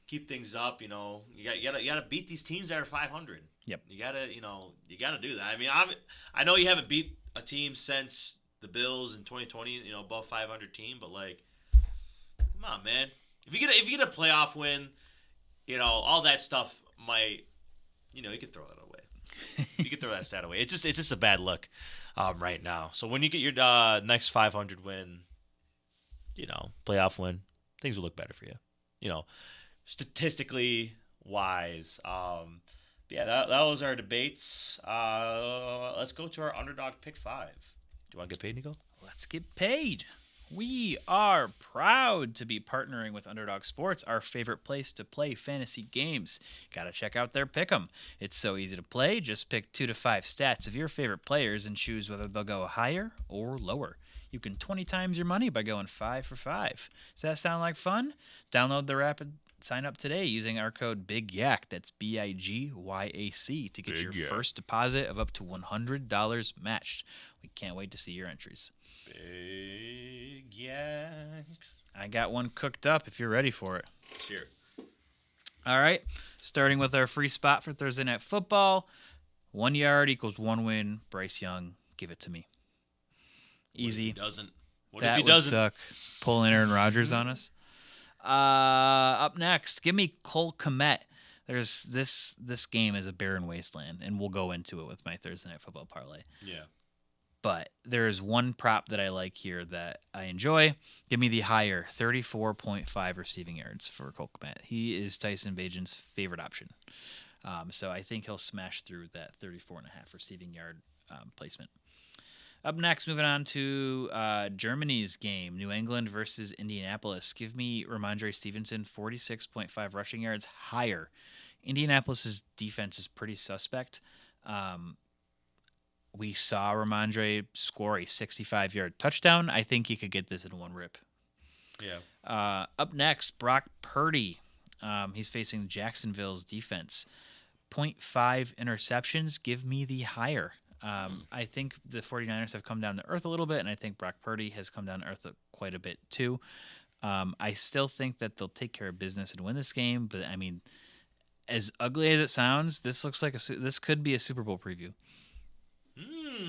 keep things up. You gotta beat these teams that are 500. Yep. You gotta do that. I mean, I know you haven't beat a team since the Bills in 2020. Above 500 team, but like, come on, man. If you get a playoff win, all that stuff might, you could throw that away. You could throw that stat away. It's just a bad look right now. So when you get your next 500 win, playoff win, things will look better for you. Statistically wise. Yeah, that was our debates. Let's go to our underdog pick 5. Do you want to get paid, Nico? Let's get paid. We are proud to be partnering with Underdog Sports, our favorite place to play fantasy games. Gotta check out their pick'em. It's so easy to play. Just pick 2 to 5 stats of your favorite players and choose whether they'll go higher or lower. You can 20 times your money by going 5 for 5. Does that sound like fun? Download the app and sign up today using our code BIGYAC. That's BIGYAC to get Big your Yak. first deposit of up to $100 matched. We can't wait to see your entries. Big yaks. I got one cooked up if you're ready for it. Sure. All right. Starting with our free spot for Thursday Night Football. 1 yard equals 1 win. Bryce Young, give it to me. Easy. What if he doesn't? What that if he would doesn't? suck. Pulling Aaron Rodgers on us. Up next, give me Cole Kmet. There's this game is a barren wasteland, and we'll go into it with my Thursday Night Football parlay. Yeah. But there's one prop that I like here that I enjoy. Give me the higher 34.5 receiving yards for Cole Kmet. He is Tyson Bagent's favorite option. So I think he'll smash through that 34.5 receiving yard placement. Up next, moving on to Germany's game, New England versus Indianapolis. Give me Ramondre Stevenson, 46.5 rushing yards higher. Indianapolis's defense is pretty suspect. We saw Ramondre score a 65-yard touchdown. I think he could get this in one rip. Yeah. Up next, Brock Purdy. He's facing Jacksonville's defense. 0.5 interceptions. Give me the higher. I think the 49ers have come down to earth a little bit, and I think Brock Purdy has come down to earth quite a bit too. I still think that they'll take care of business and win this game, but I mean, as ugly as it sounds, this looks like this could be a Super Bowl preview.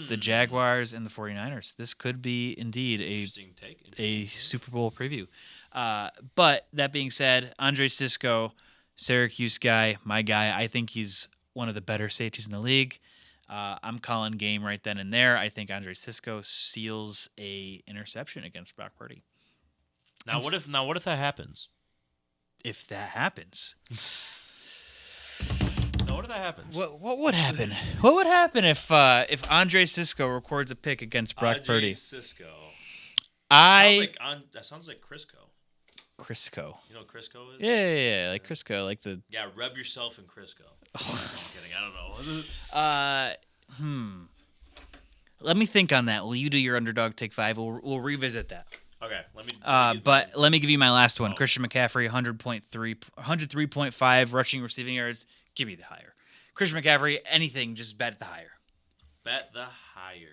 The Jaguars and the 49ers. This could be indeed a Super Bowl preview. But that being said, Andre Sisco, Syracuse guy, my guy, I think he's one of the better safeties in the league. I'm calling game right then and there. I think Andre Sisco seals a interception against Brock Purdy. Now what if that happens? If that happens. Now what if that happens? What would happen? What would happen if Andre Sisco records a pick against Brock Purdy? Cisco. That sounds like Crisco. Crisco. You know what Crisco is? Yeah, like Crisco, like the. Yeah, rub yourself in Crisco. I'm kidding. I don't know. Let me think on that. Will you do your underdog take 5? We'll revisit that. Okay, let me. But let me give you my last one. Christian McCaffrey, 103.5 rushing receiving yards. Give me the higher. Christian McCaffrey, anything, just bet the higher. Bet the higher.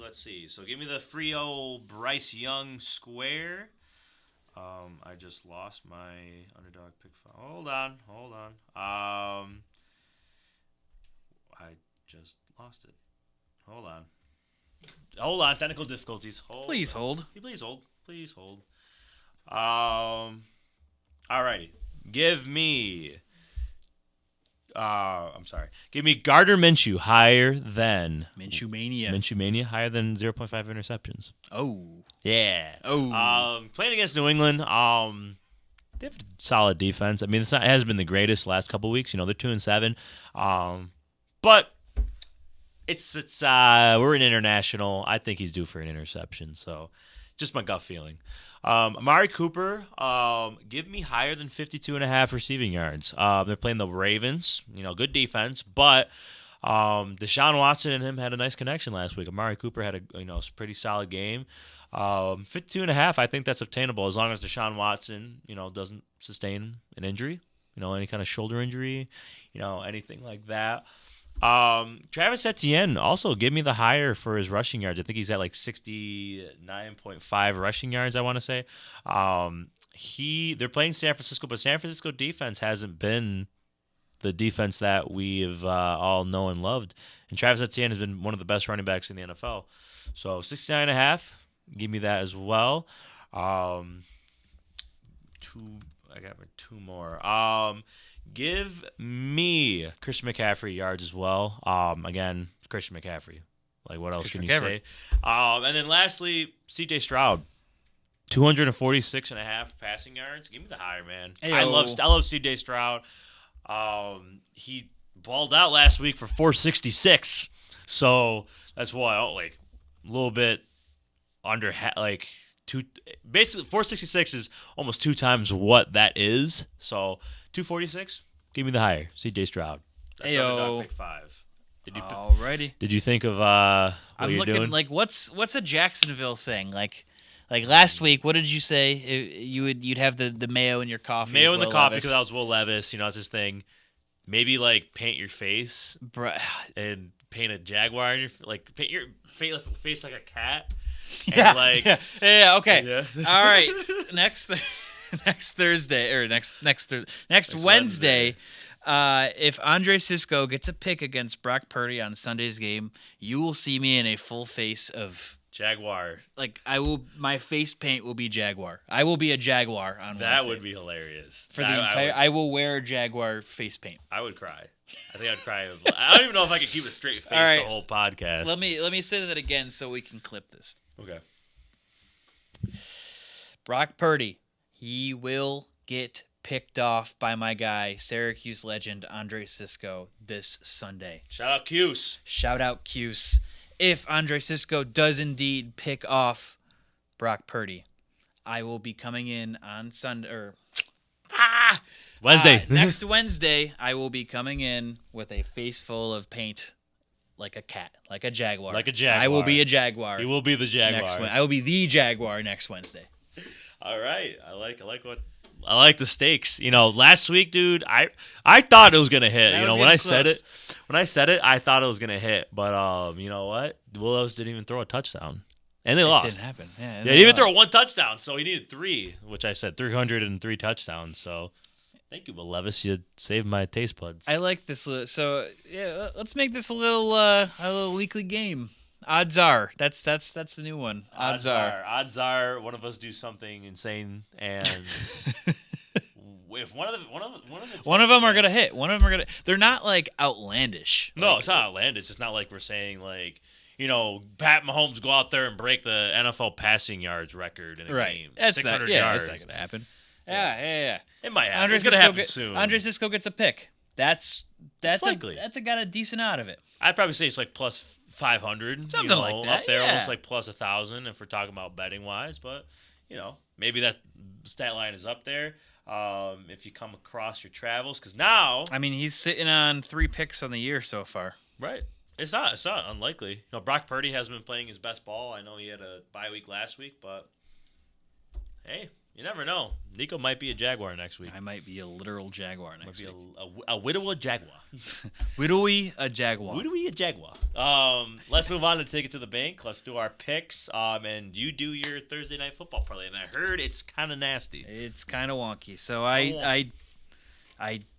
Let's see. So give me the free old Bryce Young square. I just lost my underdog pick. Hold on. I just lost it. Hold on. Technical difficulties. Please hold. Please hold. Alrighty. Give me Gardner Minshew higher than Minshew Mania. Minshew Mania higher than 0.5 interceptions. Oh. Yeah. Oh. Playing against New England, they have a solid defense. I mean, it hasn't been the greatest last couple weeks. You know, they're 2-7. But it's we're an international. I think he's due for an interception. So, just my gut feeling. Amari Cooper, give me higher than 52.5 receiving yards. They're playing the Ravens, good defense, but Deshaun Watson and him had a nice connection last week. Amari Cooper had a pretty solid game. 52.5, I think that's obtainable as long as Deshaun Watson, doesn't sustain an injury, any kind of shoulder injury, anything like that. Travis Etienne also give me the higher for his rushing yards. I think he's at like 69.5 rushing yards, I want to say. They're playing San Francisco, but San Francisco defense hasn't been the defense that we've all know and loved. And Travis Etienne has been one of the best running backs in the NFL. So 69.5, give me that as well. I got two more. Give me Christian McCaffrey yards as well. Again, Christian McCaffrey. Like, what else can you say? And then lastly, C.J. Stroud. 246.5 passing yards. Give me the higher, man. Ayo. I love C.J. Stroud. He balled out last week for 466. So that's why, little bit under like two. Basically, 466 is almost 2 times what that is. So 246. Give me the higher. C.J. Stroud. That's underdog pick 5. Alrighty. Did you think of what I'm you're looking doing? like what's a Jacksonville thing like last week? What did you say? You'd have the mayo in your coffee. Mayo in the Will coffee Levis. because I was Will Levis. That's his thing. Maybe like paint your face Bruh. and paint a jaguar in your paint your face like a cat. Yeah, And like yeah. Okay. Yeah. All right. Next Thursday or next Wednesday. If Andre Cisco gets a pick against Brock Purdy on Sunday's game, you will see me in a full face of Jaguar. My face paint will be Jaguar. I will be a Jaguar on That Wednesday. would be hilarious. For the entire. I will wear Jaguar face paint. I would cry. I think I'd cry. I don't even know if I could keep a straight face All right. the whole podcast. Let me say that again so we can clip this. Okay. Brock Purdy, he will get picked off by my guy, Syracuse legend Andre Cisco, this Sunday. Shout out Cuse. Shout out Cuse. If Andre Cisco does indeed pick off Brock Purdy, I will be coming in on Sunday Wednesday. next Wednesday. I will be coming in with a face full of paint, like a cat, like a jaguar. Like a jaguar. I will be a jaguar. You will be the Jaguar. I will be the Jaguar next Wednesday. All right. I like the stakes. Last week, dude, I thought it was gonna hit. That was When I getting said it, I thought it was gonna hit. But you know what? Willows didn't even throw a touchdown, and they lost. It didn't happen. Yeah, Yeah, he didn't even throw 1 touchdown, so he needed 3, which I said 303 touchdowns. So thank you, Will Levis. You saved my taste buds. I like this. So yeah, let's make this a little weekly game. Odds are that's the new one. Odds are one of us do something insane, and if one of them are gonna hit. One of them are gonna. They're not like outlandish. No, it's not outlandish. It's not like we're saying Pat Mahomes go out there and break the NFL passing yards record in a game. That's 600 yards. That's not gonna happen. Yeah. It might happen. It's gonna happen soon. Andre Cisco gets a pick. That's likely. That's got a decent out of it. I'd probably say it's like plus 500, something like that. Up there, yeah. almost like plus 1,000 if we're talking about betting wise. But maybe that stat line is up there. If you come across your travels, because now he's sitting on 3 picks on the year so far. Right. It's not unlikely. Brock Purdy hasn't been playing his best ball. I know he had a bye week last week, but hey, you never know. Nico might be a Jaguar next week. I might be a literal Jaguar next week. A widow Jaguar. Widowy a Jaguar. Widowy a Jaguar. Let's move on to take it to the bank. Let's do our picks. And you do your Thursday night football parlay. And I heard it's kind of nasty. It's kind of wonky. So I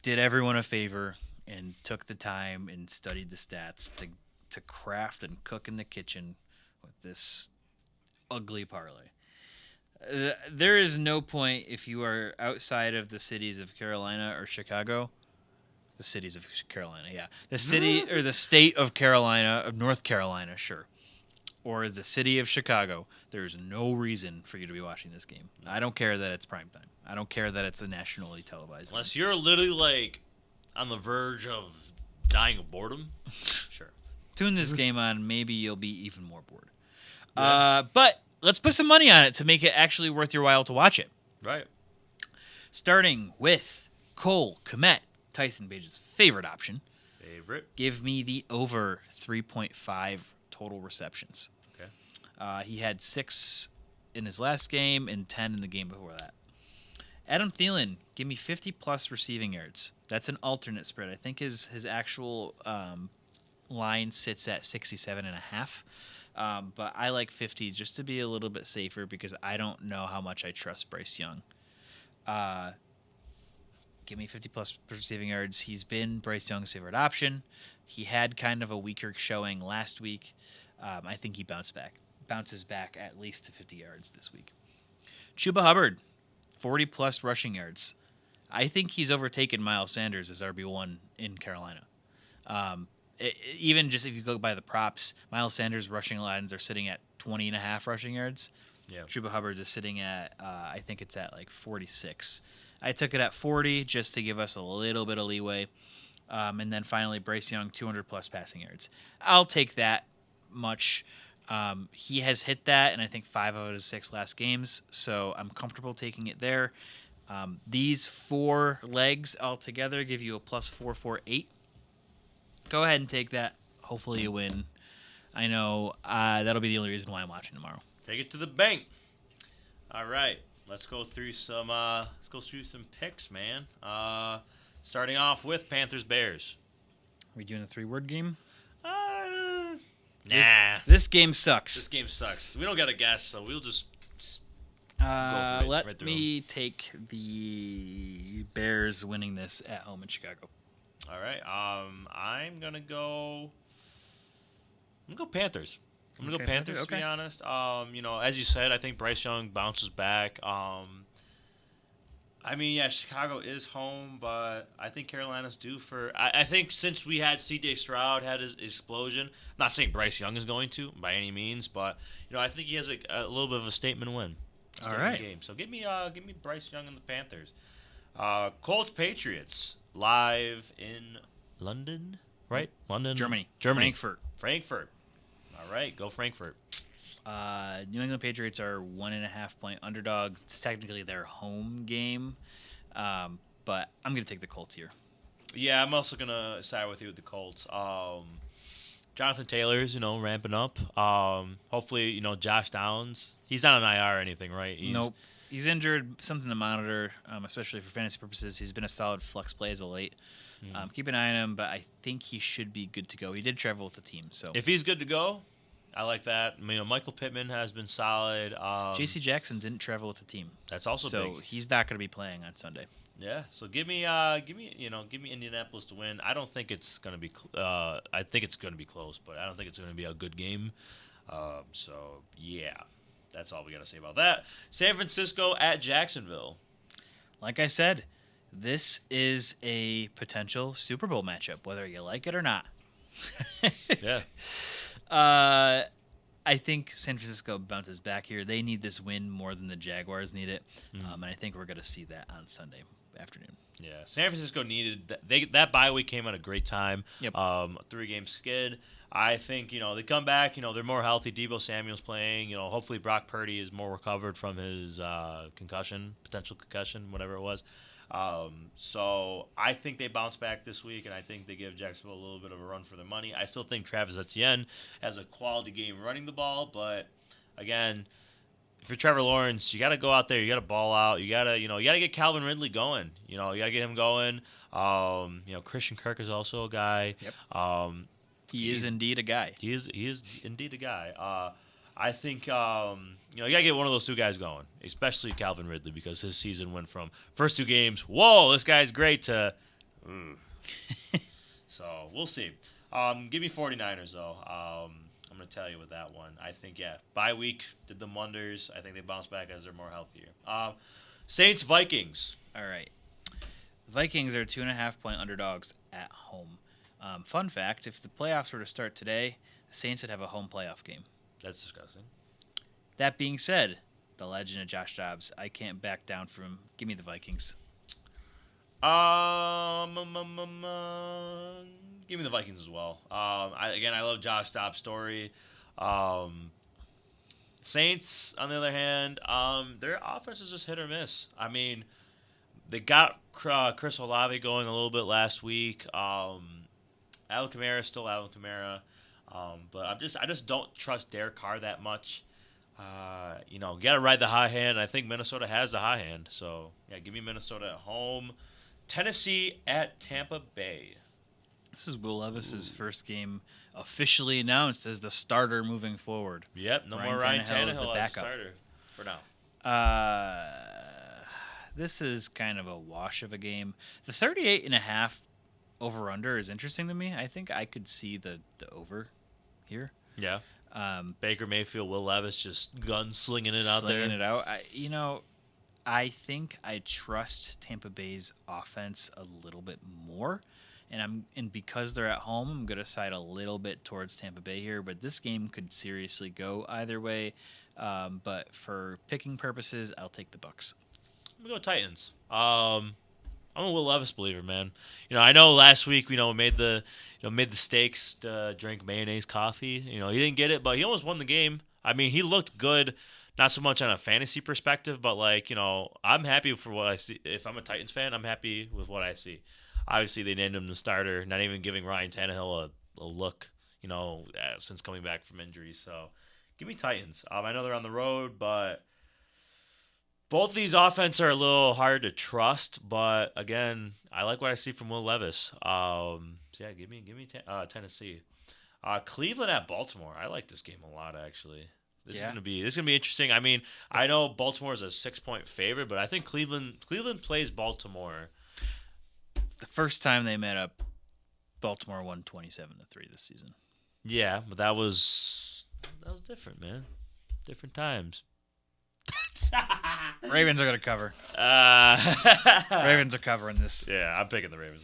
did everyone a favor and took the time and studied the stats to craft and cook in the kitchen with this ugly parlay. There is no point if you are outside of the cities of Carolina or Chicago. The cities of Carolina, yeah. The city or the state of Carolina, of North Carolina, sure. Or the city of Chicago. There's no reason for you to be watching this game. I don't care that it's primetime. I don't care that it's a nationally televised Unless you're literally on the verge of dying of boredom. Sure. Tune this game on. Maybe you'll be even more bored. Yeah. But let's put some money on it to make it actually worth your while to watch it. Right. Starting with Cole Kmet, Tyson Bage's favorite option. Give me the over 3.5 total receptions. Okay. He had 6 in his last game and 10 in the game before that. Adam Thielen, give me 50-plus receiving yards. That's an alternate spread. I think his actual line sits at 67.5. But I like 50 just to be a little bit safer because I don't know how much I trust Bryce Young. Give me 50-plus receiving yards. He's been Bryce Young's favorite option. He had kind of a weaker showing last week. I think he bounces back at least to 50 yards this week. Chuba Hubbard, 40-plus rushing yards. I think he's overtaken Miles Sanders as RB1 in Carolina. Even just if you go by the props, Miles Sanders' rushing lines are sitting at 20.5 rushing yards. Yeah. Chuba Hubbard is sitting at, I think it's at like 46. I took it at 40 just to give us a little bit of leeway. And then finally, Bryce Young, 200-plus passing yards. I'll take that much. He has hit that in I think 5 out of his 6 last games, so I'm comfortable taking it there. These 4 legs altogether give you a plus 448. Go ahead and take that. Hopefully you win. I know that'll be the only reason why I'm watching tomorrow. Take it to the bank. All right, let's go through some picks, man. Starting off with Panthers Bears. Are we doing a 3-word game? Nah. This game sucks. This game sucks. We don't got a guess, so we'll just let me take the Bears winning this at home in Chicago. All right. I'm gonna go Panthers. I'm gonna go Panthers to be honest. As you said, I think Bryce Young bounces back. Chicago is home, but I think Carolina's due for. I think since we had C.J. Stroud had his explosion, I'm not saying Bryce Young is going to by any means, but I think he has a little bit of a statement win. All right. Game. So give me Bryce Young and the Panthers. Colts Patriots live in London, right? London, Germany. Frankfurt. All right, go Frankfurt. New England Patriots are 1.5-point underdogs. It's technically their home game, but I'm going to take the Colts here. Yeah, I'm also going to side with you with the Colts. Jonathan Taylor's, ramping up. Hopefully, Josh Downs. He's not on IR or anything, right? Nope. He's injured, something to monitor, especially for fantasy purposes. He's been a solid flex play as of late. Keep an eye on him, but I think he should be good to go. He did travel with the team, so if he's good to go, I like that. Michael Pittman has been solid. J.C. Jackson didn't travel with the team. That's also so big. He's not going to be playing on Sunday. Yeah. So give me Indianapolis to win. I don't think it's going to be. I think it's going to be close, but I don't think it's going to be a good game. So yeah, that's all we got to say about that. San Francisco at Jacksonville. Like I said, this is a potential Super Bowl matchup, whether you like it or not. Yeah. I think San Francisco bounces back here. They need this win more than the Jaguars need it, and I think we're going to see that on Sunday afternoon. Yeah, San Francisco needed that bye week came at a great time. Yep. 3-game skid. I think they come back. They're more healthy. Deebo Samuel's playing. Hopefully Brock Purdy is more recovered from his potential concussion, whatever it was. So I think they bounce back this week, and I think they give Jacksonville a little bit of a run for their money. I still think Travis Etienne has a quality game running the ball, but again, if you're Trevor Lawrence, you got to go out there, you got to ball out, you got to get Calvin Ridley going. You got to get him going. Christian Kirk is also a guy. Yep. He is indeed a guy. He is indeed a guy. I think you got to get one of those two guys going, especially Calvin Ridley, because his season went from first 2 games, whoa, this guy's great, to so we'll see. Give me 49ers, though. I'm going to tell you with that one. I think, bye week did them wonders. I think they bounce back as they're more healthier. Saints, Vikings. All right. Vikings are 2.5-point underdogs at home. Fun fact, if the playoffs were to start today, the Saints would have a home playoff game. That's disgusting. That being said, the legend of Josh Dobbs, I can't back down from him. Give me the Vikings. Give me the Vikings as well. I love Josh Dobbs' story. Saints, on the other hand, their offense is just hit or miss. I mean, they got Chris Olave going a little bit last week. Alvin Kamara is still Alvin Kamara. But I just don't trust Derek Carr that much. You got to ride the high hand. I think Minnesota has the high hand. So, give me Minnesota at home. Tennessee at Tampa Bay. This is Will Levis's first game officially announced as the starter moving forward. Yep, no more Ryan Tannehill as the starter for now. This is kind of a wash of a game. The 38.5 over-under is interesting to me. I think I could see the over here. Yeah. Baker Mayfield, Will Levis just gunslinging it out there. Slinging it out. I think I trust Tampa Bay's offense a little bit more. And because they're at home, I'm going to side a little bit towards Tampa Bay here. But this game could seriously go either way. But for picking purposes, I'll take the Bucs. I'm going to go Titans. I'm I'm a Will Levis believer, man. I know last week, we made the stakes to drink mayonnaise coffee. He didn't get it, but he almost won the game. I mean, he looked good, not so much on a fantasy perspective, but I'm happy for what I see. If I'm a Titans fan, I'm happy with what I see. Obviously, they named him the starter, not even giving Ryan Tannehill a look, since coming back from injury. So, give me Titans. I know they're on the road, but both of these offenses are a little hard to trust. But again, I like what I see from Will Levis. So yeah, give me Tennessee. Cleveland at Baltimore. I like this game a lot, actually. This is gonna be interesting. I mean, I know Baltimore is a 6-point favorite, but I think Cleveland plays Baltimore. The first time they met up, Baltimore won 27-3 this season. Yeah, but that was different, man. Different times. Ravens are gonna cover. Ravens are covering this. Yeah, I'm picking the Ravens.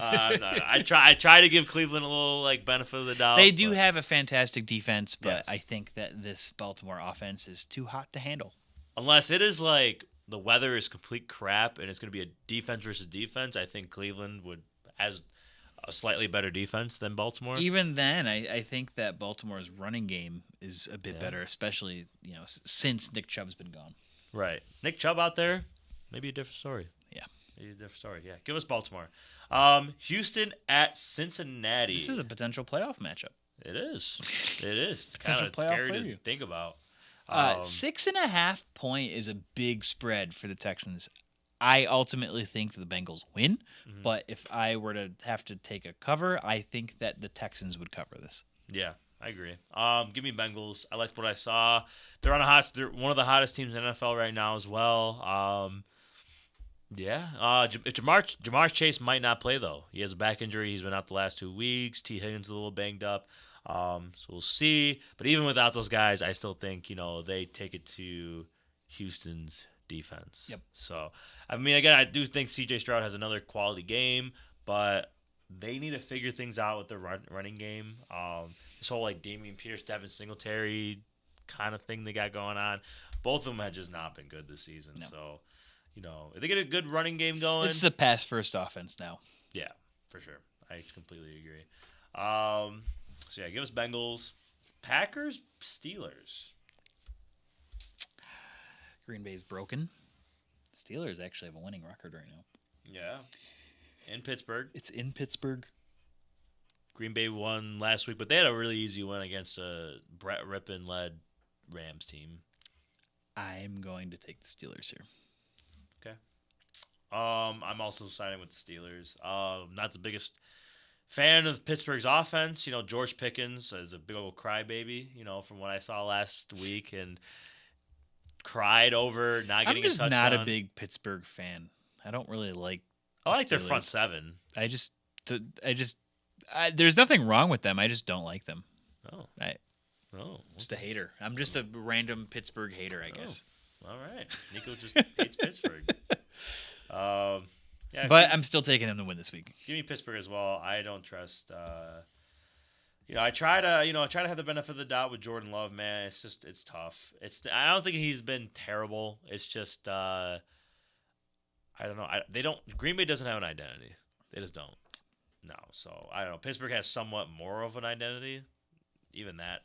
I try to give Cleveland a little benefit of the doubt. They do have a fantastic defense, but Yes. I think that this Baltimore offense is too hot to handle. Unless it is the weather is complete crap and it's going to be a defense versus defense, I think Cleveland has a slightly better defense than Baltimore. Even then, I think that Baltimore's running game is a bit better, especially since Nick Chubb's been gone. Right. Nick Chubb out there, maybe a different story. Yeah. Maybe a different story. Yeah. Give us Baltimore. Houston at Cincinnati. This is a potential playoff matchup. It is. It is. It's kind of Potential playoff scary preview. to think about. 6.5 point is a big spread for the Texans. I ultimately think the Bengals win, but if I were to have to take a cover, I think that the Texans would cover this. Yeah, I agree. Give me Bengals. I liked what I saw. They're they're one of the hottest teams in the NFL right now as well. Jamar Chase might not play though. He has a back injury. He's been out the last 2 weeks. T. Higgins is a little banged up. So we'll see. But even without those guys, I still think they take it to Houston's defense. Yep. So I mean, again, I do think C.J. Stroud has another quality game, but they need to figure things out with the running game. This whole Damian Pierce, Devin Singletary kind of thing they got going on. Both of them have just not been good this season. No. So, if they get a good running game going, This is a pass-first offense now. yeah, for sure. I completely agree. So yeah, give us Bengals, Packers, Steelers. Green Bay's broken. Steelers actually have a winning record right now. Yeah, in Pittsburgh. It's in Pittsburgh. Green Bay won last week, but they had a really easy win against a Brett Rippon-led Rams team. I'm going to take the Steelers here. Okay. I'm also siding with the Steelers. Not the biggest fan of Pittsburgh's offense. George Pickens is a big old crybaby, from what I saw last week, and cried over not getting a touchdown. I'm just not a big Pittsburgh fan. I don't really like I like their Steelers. front seven. There's nothing wrong with them. I just don't like them. Oh. Just a hater. I'm just a random Pittsburgh hater, I guess. All right. Nico just hates Pittsburgh. Yeah, But I'm still taking them to win this week. give me Pittsburgh as well. I don't trust. I try to have the benefit of the doubt with Jordan Love, man. It's tough. I don't think he's been terrible. It's just I don't know. Green Bay doesn't have an identity. They just don't. No. So I don't know. Pittsburgh has somewhat more of an identity. Even that,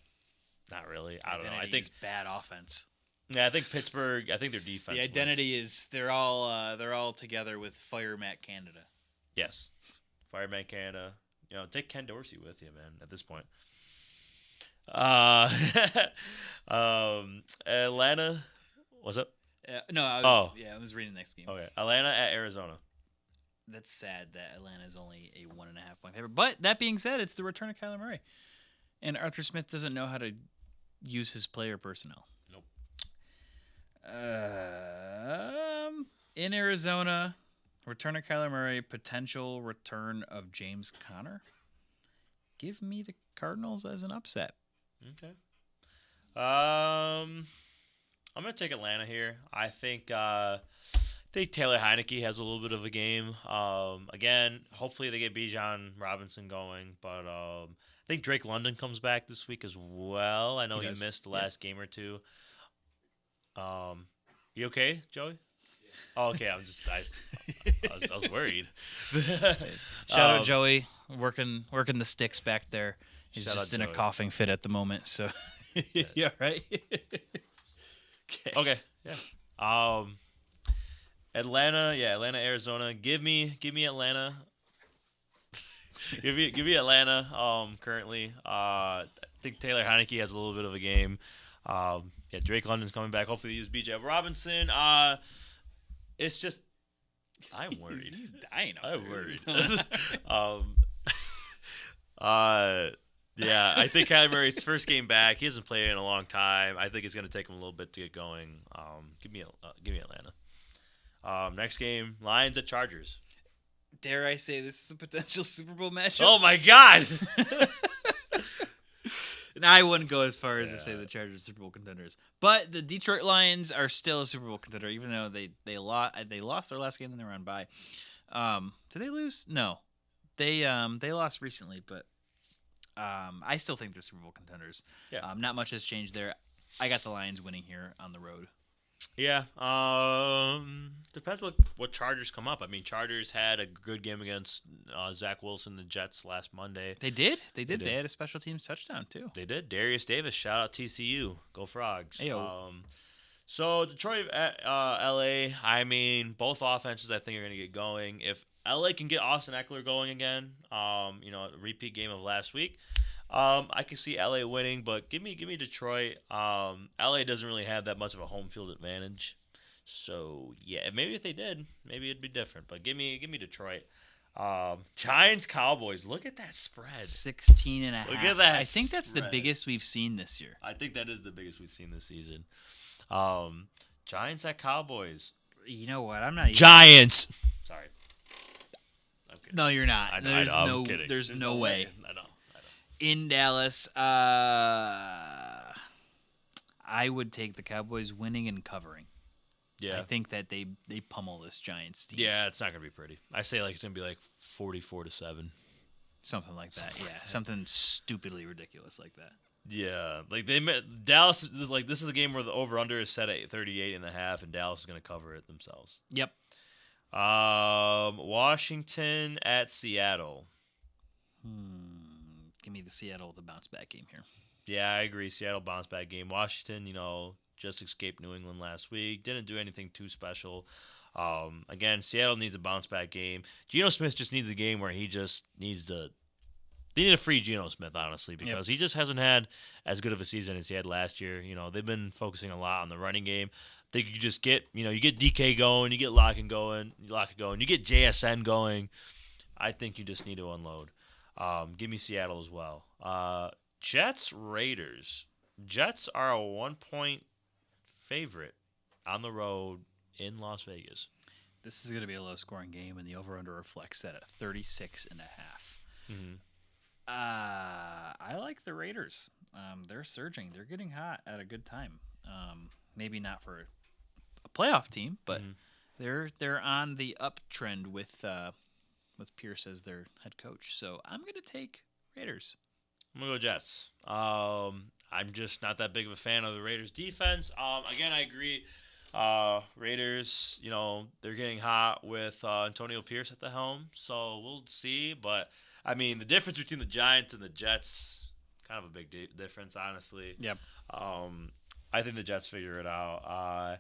not really. I don't know. I think bad offense. Yeah, I think Pittsburgh. I think their defense. The identity is they're all together with Fire Matt Canada. Yes, Fireman Canada. Take Ken Dorsey with you, man. At this point, Atlanta. What's up? I was reading the next game. Okay, Atlanta at Arizona. That's sad that Atlanta is only a 1.5 point favorite. But that being said, it's the return of Kyler Murray, and Arthur Smith doesn't know how to use his player personnel. Nope. In Arizona, return of Kyler Murray, potential return of James Conner. Give me the Cardinals as an upset. Okay. I'm gonna take Atlanta here. I think Taylor Heineke has a little bit of a game. Again, hopefully they get Bijan Robinson going, but I think Drake London comes back this week as well. I know he missed the last game or two. You okay, Joey? Oh, okay. I was worried. Shout out Joey, working the sticks back there. He's Shout just out in a Joey. coughing fit at the moment. So yeah, right. Okay. Yeah. Atlanta, Arizona. Give me Atlanta. give me Atlanta. Currently, I think Taylor Heineke has a little bit of a game. Yeah, Drake London's coming back. Hopefully, they use B.J. Robinson. It's just, I'm worried. He's dying. I'm worried. Yeah, I think Kyler Murray's first game back. He hasn't played in a long time. I think it's going to take him a little bit to get going. Give me Atlanta. Next game, Lions at Chargers. Dare I say this is a potential Super Bowl matchup? Oh my God! And I wouldn't go as far as to say the Chargers are Super Bowl contenders, but the Detroit Lions are still a Super Bowl contender, even though they lost their last game and they were on bye. Did they lose? No, they lost recently, but I still think they're Super Bowl contenders. Yeah. Not much has changed there. I got the Lions winning here on the road. Yeah. Depends what Chargers come up. I mean, Chargers had a good game against Zach Wilson, the Jets, last Monday. They did. They had a special teams touchdown too. They did. Darius Davis, shout out TCU. Go Frogs. Ayo. So Detroit at LA, I mean, both offenses I think are going to get going. If LA can get Austin Eckler going again, a repeat game of last week, I can see LA winning, but give me Detroit. LA doesn't really have that much of a home field advantage. So, yeah, maybe if they did, maybe it'd be different. But give me Detroit. Giants, Cowboys. Look at that spread. 16.5. Look at that I think that's the spread. biggest we've seen this year. I think that is the biggest we've seen this season. Giants at Cowboys. You know what? I'm not even... Giants. Sorry. I'm kidding. No, you're not. I'm kidding. There's no way. I know. In Dallas, I would take the Cowboys winning and covering. Yeah. I think that they pummel this Giants team. Yeah, it's not going to be pretty. I say it's going to be 44-7. Something like that. Yeah, something stupidly ridiculous like that. Yeah, Dallas is this is a game where the over/under is set at 38.5, and Dallas is going to cover it themselves. Yep. Washington at Seattle. Give me the Seattle the bounce back game here. Yeah, I agree. Seattle bounce back game. Washington, just escaped New England last week. Didn't do anything too special. Again, Seattle needs a bounce back game. Geno Smith just needs a game where he just needs to. They need to free Geno Smith, honestly, because he just hasn't had as good of a season as he had last year. They've been focusing a lot on the running game. I think you just get, you get DK going, you get Lockett going, you get JSN going. I think you just need to unload. Give me Seattle as well. Jets, Raiders. Jets are a 1-point favorite on the road in Las Vegas. This is going to be a low-scoring game, and the over-under reflects that at 36.5. Mm-hmm. I like the Raiders. They're surging. They're getting hot at a good time. Maybe not for a playoff team, but they're on the uptrend with Pierce as their head coach. So I'm going to take Raiders. I'm going to go Jets. I'm just not that big of a fan of the Raiders defense. Again, I agree. Raiders, they're getting hot with Antonio Pierce at the helm, so we'll see. But, I mean, the difference between the Giants and the Jets, kind of a big difference, honestly. Yep. I think the Jets figure it out.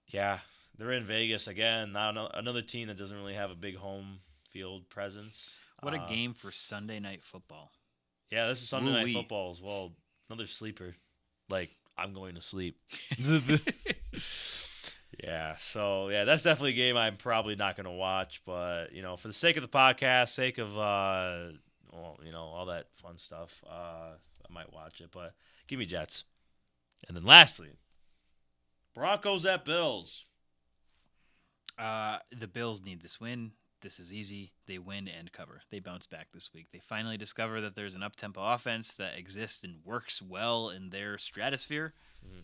Yeah, they're in Vegas again. Not another team that doesn't really have a big home field presence. What a game for Sunday Night Football. Yeah, this is Sunday Night Football as well. Another sleeper. I'm going to sleep. Yeah, so, that's definitely a game I'm probably not going to watch. But, for the sake of the podcast, sake of, all that fun stuff, I might watch it. But give me Jets. And then lastly, Broncos at Bills. The Bills need this win. This is easy. They win and cover. They bounce back this week. They finally discover that there's an up-tempo offense that exists and works well in their stratosphere. Mm-hmm.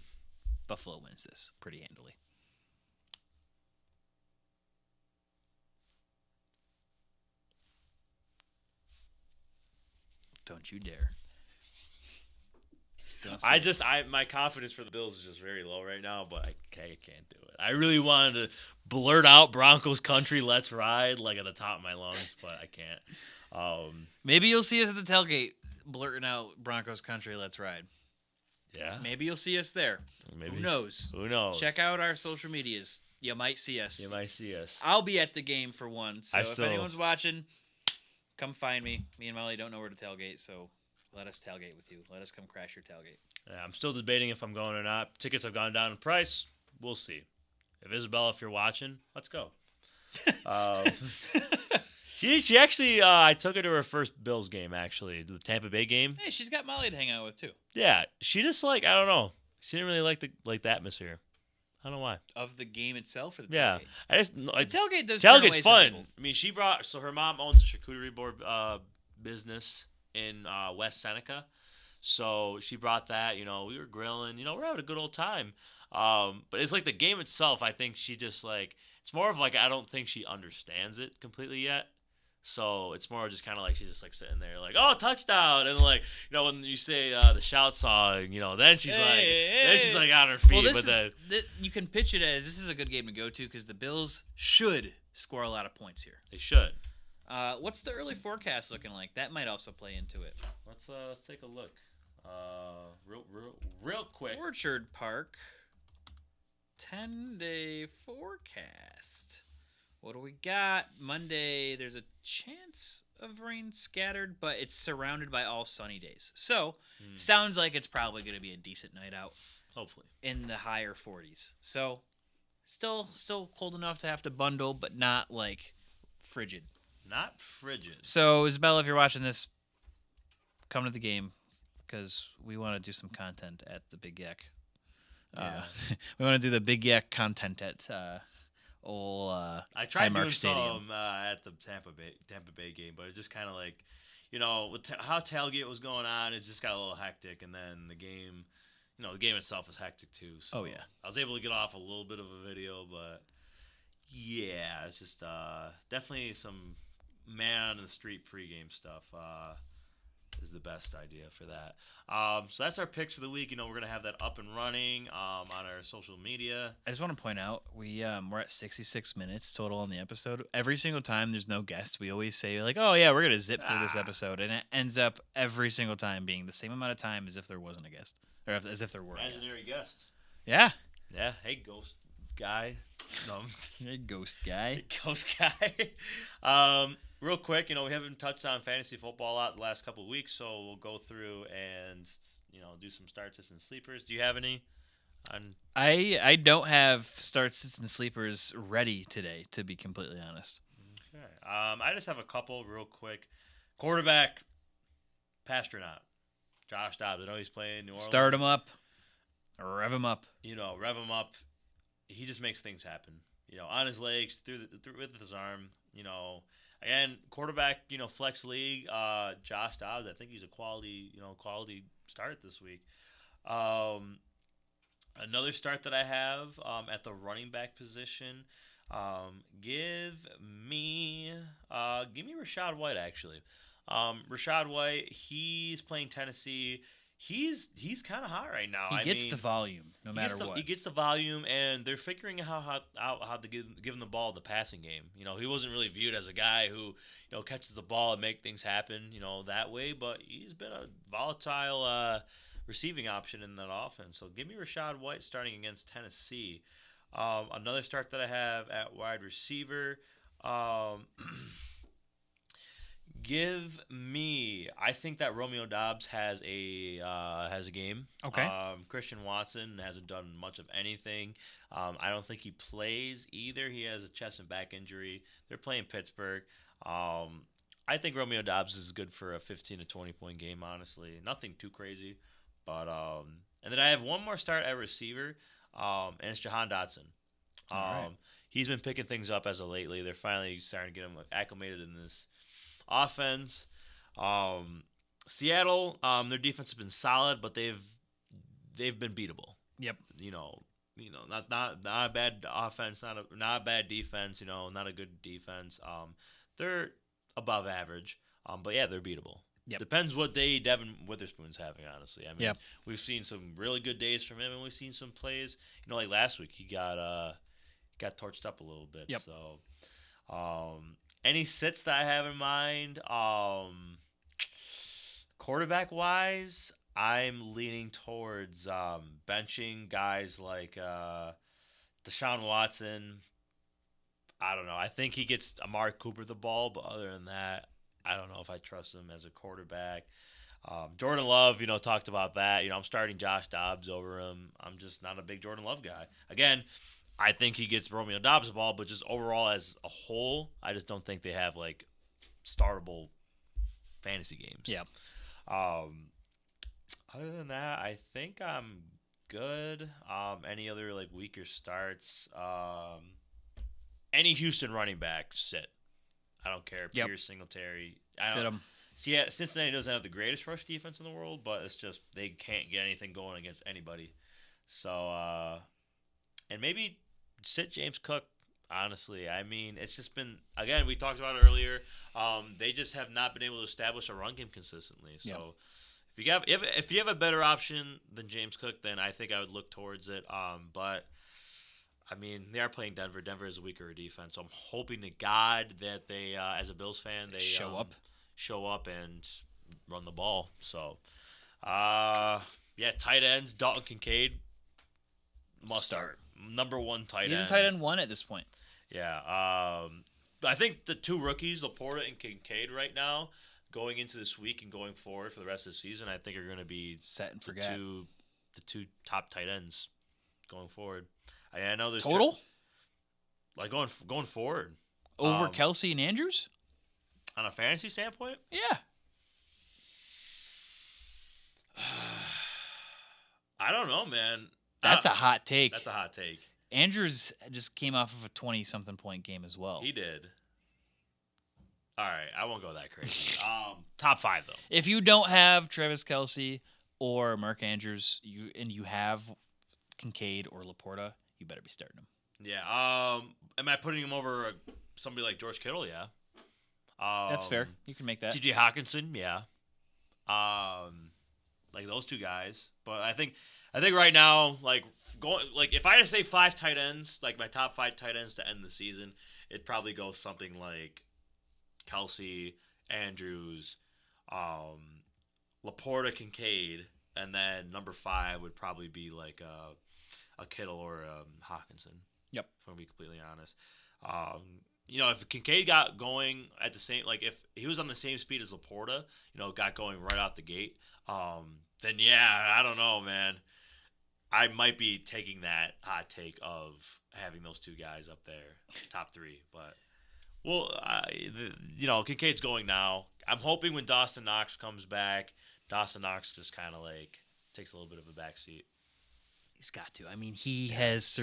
Buffalo wins this pretty handily. Don't you dare. My confidence for the Bills is just very low right now, but I can't do it. I really wanted to blurt out Broncos country, let's ride, like at the top of my lungs, but I can't. Maybe you'll see us at the tailgate blurting out Broncos country, let's ride. Yeah. Maybe you'll see us there. Maybe. Who knows? Who knows? Check out our social medias. You might see us. I'll be at the game for one, so if anyone's watching, come find me. Me and Molly don't know where to tailgate, so let us tailgate with you. Let us come crash your tailgate. Yeah, I'm still debating if I'm going or not. Tickets have gone down in price. We'll see. If Isabella, if you're watching, let's go. She actually, I took her to her first Bills game, actually, the Tampa Bay game. Hey, she's got Molly to hang out with, too. Yeah, she just, I don't know. She didn't really like the atmosphere. I don't know why. Of the game itself or the tailgate? Yeah. The tailgate does Tailgate's fun. I mean, her mom owns a charcuterie board business in West Seneca. So she brought that, we were grilling, we're having a good old time. But it's like the game itself, I think she just it's more of I don't think she understands it completely yet. So it's more just kind of she's just sitting there oh, touchdown. And when you say the shout song, then she's she's on her feet. Well, but then you can pitch it as this is a good game to go to because the Bills should score a lot of points here. They should. What's the early forecast looking like? That might also play into it. Let's take a look. Real quick. Orchard Park 10-day forecast. What do we got? Monday, there's a chance of rain scattered, but it's surrounded by all sunny days. So, sounds like it's probably going to be a decent night out. Hopefully. In the higher 40s. So, still cold enough to have to bundle, but not frigid. Not frigid. So, Isabella, if you're watching this, come to the game because we want to do some content at the Big Yak. Yeah. We want to do the Big Yak content at I tried doing Stadium. some at the Tampa Bay game, but it just kind of with how tailgate was going on, it just got a little hectic, and then the game, the game itself was hectic too. So oh yeah, I was able to get off a little bit of a video, but yeah, it's just definitely some man on the street pregame stuff. Is the best idea for that. So that's our picks for the week. We're going to have that up and running on our social media. I just want to point out we're at 66 minutes total on the episode. Every single time there's no guest, we always say oh yeah, we're going to zip through this episode, and it ends up every single time being the same amount of time as if there wasn't a guest, or as if there were. Imaginary guest. Yeah. Yeah. Hey, ghost guy. No. Hey, ghost guy. Ghost guy. Real quick, we haven't touched on fantasy football a lot the last couple of weeks, so we'll go through and do some start sits and sleepers. Do you have any? I don't have start sits and sleepers ready today, to be completely honest. Okay. I just have a couple real quick. Quarterback, Pastronaut, Josh Dobbs. I know he's playing New Orleans. Start him up, rev him up. Rev him up. He just makes things happen. On his legs, through with his arm. Again, quarterback, flex league, Josh Dobbs. I think he's a quality start this week. Another start that I have at the running back position. Give me Rachaad White actually. Rachaad White, he's playing Tennessee. He's kind of hot right now. He gets the volume no matter what. He gets the volume, and they're figuring out how to give him the ball in the passing game. He wasn't really viewed as a guy who catches the ball and make things happen that way, but he's been a volatile receiving option in that offense. So give me Rachaad White starting against Tennessee. Another start that I have at wide receiver. Give me. I think that Romeo Doubs has a game. Okay. Christian Watson hasn't done much of anything. I don't think he plays either. He has a chest and back injury. They're playing Pittsburgh. I think Romeo Doubs is good for a 15 to 20 point game. Honestly, nothing too crazy. But and then I have one more start at receiver, and it's Jahan Dotson. All right. He's been picking things up as of lately. They're finally starting to get him acclimated in this offense. Seattle, their defense has been solid, but they've been beatable. Yep. Not a bad offense, not a bad defense. Not a good defense. They're above average. But yeah, they're beatable. Yep. Depends what day Devin Witherspoon's having, honestly. I mean, Yep. we've seen some really good days from him, and we've seen some plays. Like last week, he got torched up a little bit. Yep. So, any sits that I have in mind, quarterback-wise, I'm leaning towards benching guys like Deshaun Watson. I don't know. I think he gets Amari Cooper the ball, but other than that, I don't know if I trust him as a quarterback. Jordan Love, talked about that. I'm starting Josh Dobbs over him. I'm just not a big Jordan Love guy. Again, I think he gets Romeo Dobbs the ball, but just overall as a whole, I just don't think they have, like, startable fantasy games. Yeah. Other than that, I think I'm good. Any other, like, weaker starts? Any Houston running back, sit. I don't care. Yep. Pierce, Singletary. Sit him. See, yeah, Cincinnati doesn't have the greatest rush defense in the world, but it's just they can't get anything going against anybody. So, and maybe sit James Cook, honestly. I mean, it's just been, again, we talked about it earlier. They just have not been able to establish a run game consistently. So Yep. if you have a better option than James Cook, then I think I would look towards it. But I mean, they are playing Denver. Denver is a weaker defense, so I'm hoping to God that they, as a Bills fan, they show up and run the ball. So, tight ends, Dalton Kincaid must start. Number one tight end. He's a tight end 1 at this point. Yeah. I think the two rookies, Laporta and Kincaid, right now, going into this week and going forward for the rest of the season, I think are going to be Set and forget. The two top tight ends going forward. I know there's Total? Going forward. Over Kelsey and Andrews? On a fantasy standpoint? Yeah. I don't know, man. That's a hot take. That's a hot take. Andrews just came off of a 20-something point game as well. He did. All right, I won't go that crazy. Top 5, though. If you don't have Travis Kelsey or Mark Andrews, you have Kincaid or Laporta, you better be starting him. Yeah. Am I putting him over somebody like George Kittle? Yeah. That's fair. You can make that. T.J. Hawkinson, yeah. Like those two guys. But I think right now, if I had to say 5 tight ends, like my top 5 tight ends to end the season, it'd probably go something like Kelsey, Andrews, Laporta, Kincaid, and then number 5 would probably be like a Kittle or Hawkinson. Yep. If I'm going to be completely honest. If Kincaid got going at the same, like if he was on the same speed as Laporta, got going right out the gate, then yeah, I don't know, man. I might be taking that hot take of having those two guys up there, top 3. But, Kincaid's going now. I'm hoping when Dawson Knox comes back, Dawson Knox just kind of like takes a little bit of a backseat. He's got to. I mean, he has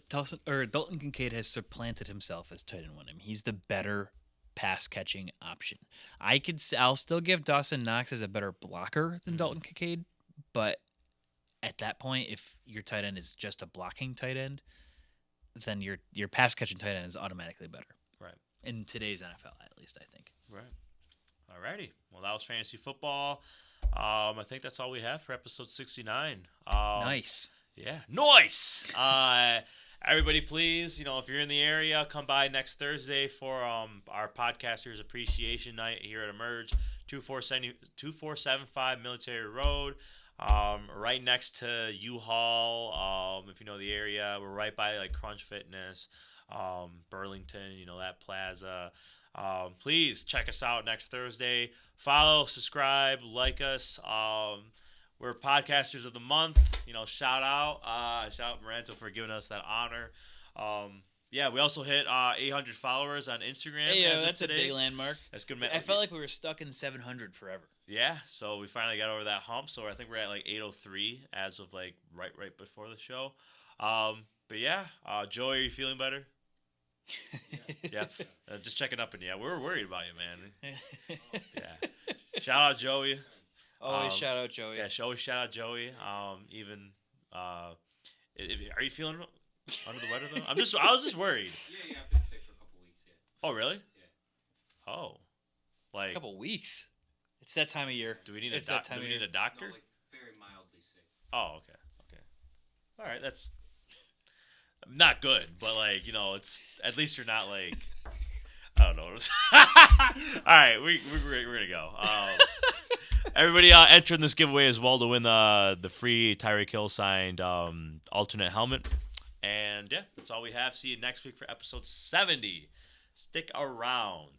Dalton Kincaid has supplanted himself as tight end 1. I mean, he's the better pass catching option. I'll still give Dawson Knox as a better blocker than Dalton Kincaid, but at that point, if your tight end is just a blocking tight end, then your pass catching tight end is automatically better. Right. In today's NFL, at least, I think. Right. Alrighty. Well, that was fantasy football. I think that's all we have for episode 69. Nice. Yeah. NOICE! Everybody, please, if you're in the area, come by next Thursday for our Podcasters Appreciation Night here at Emerge, 2475 Military Road, right next to U-Haul. If you know the area, we're right by like Crunch Fitness, Burlington, that plaza. Please check us out next Thursday. Follow, subscribe, like us. We're Podcasters of the Month. Shout out Marento for giving us that honor. We also hit 800 followers on Instagram. Hey, that's a big landmark. That's good. I felt like we were stuck in 700 forever. Yeah, so we finally got over that hump. So I think we're at like 803 as of like right before the show. But yeah, Joey, are you feeling better? Yeah. Just checking up on you. We're worried about you, man. Yeah. Shout out Joey. Always shout out Joey. Yeah, always shout out Joey. Are you feeling under the weather though? I was just worried. Yeah, I've been sick for a couple weeks. Yeah. Oh really? Yeah. Oh, like A couple weeks. It's that time of year. Do we need It's a that time of year. doctor? No, like very mildly sick. Oh, okay. All right, that's not good, but like, you know, it's at least you're not like, I don't know. All right, we're gonna go. Everybody entering this giveaway as well to win the free Tyreek Hill signed alternate helmet. And yeah, that's all we have. See you next week for episode 70. Stick around.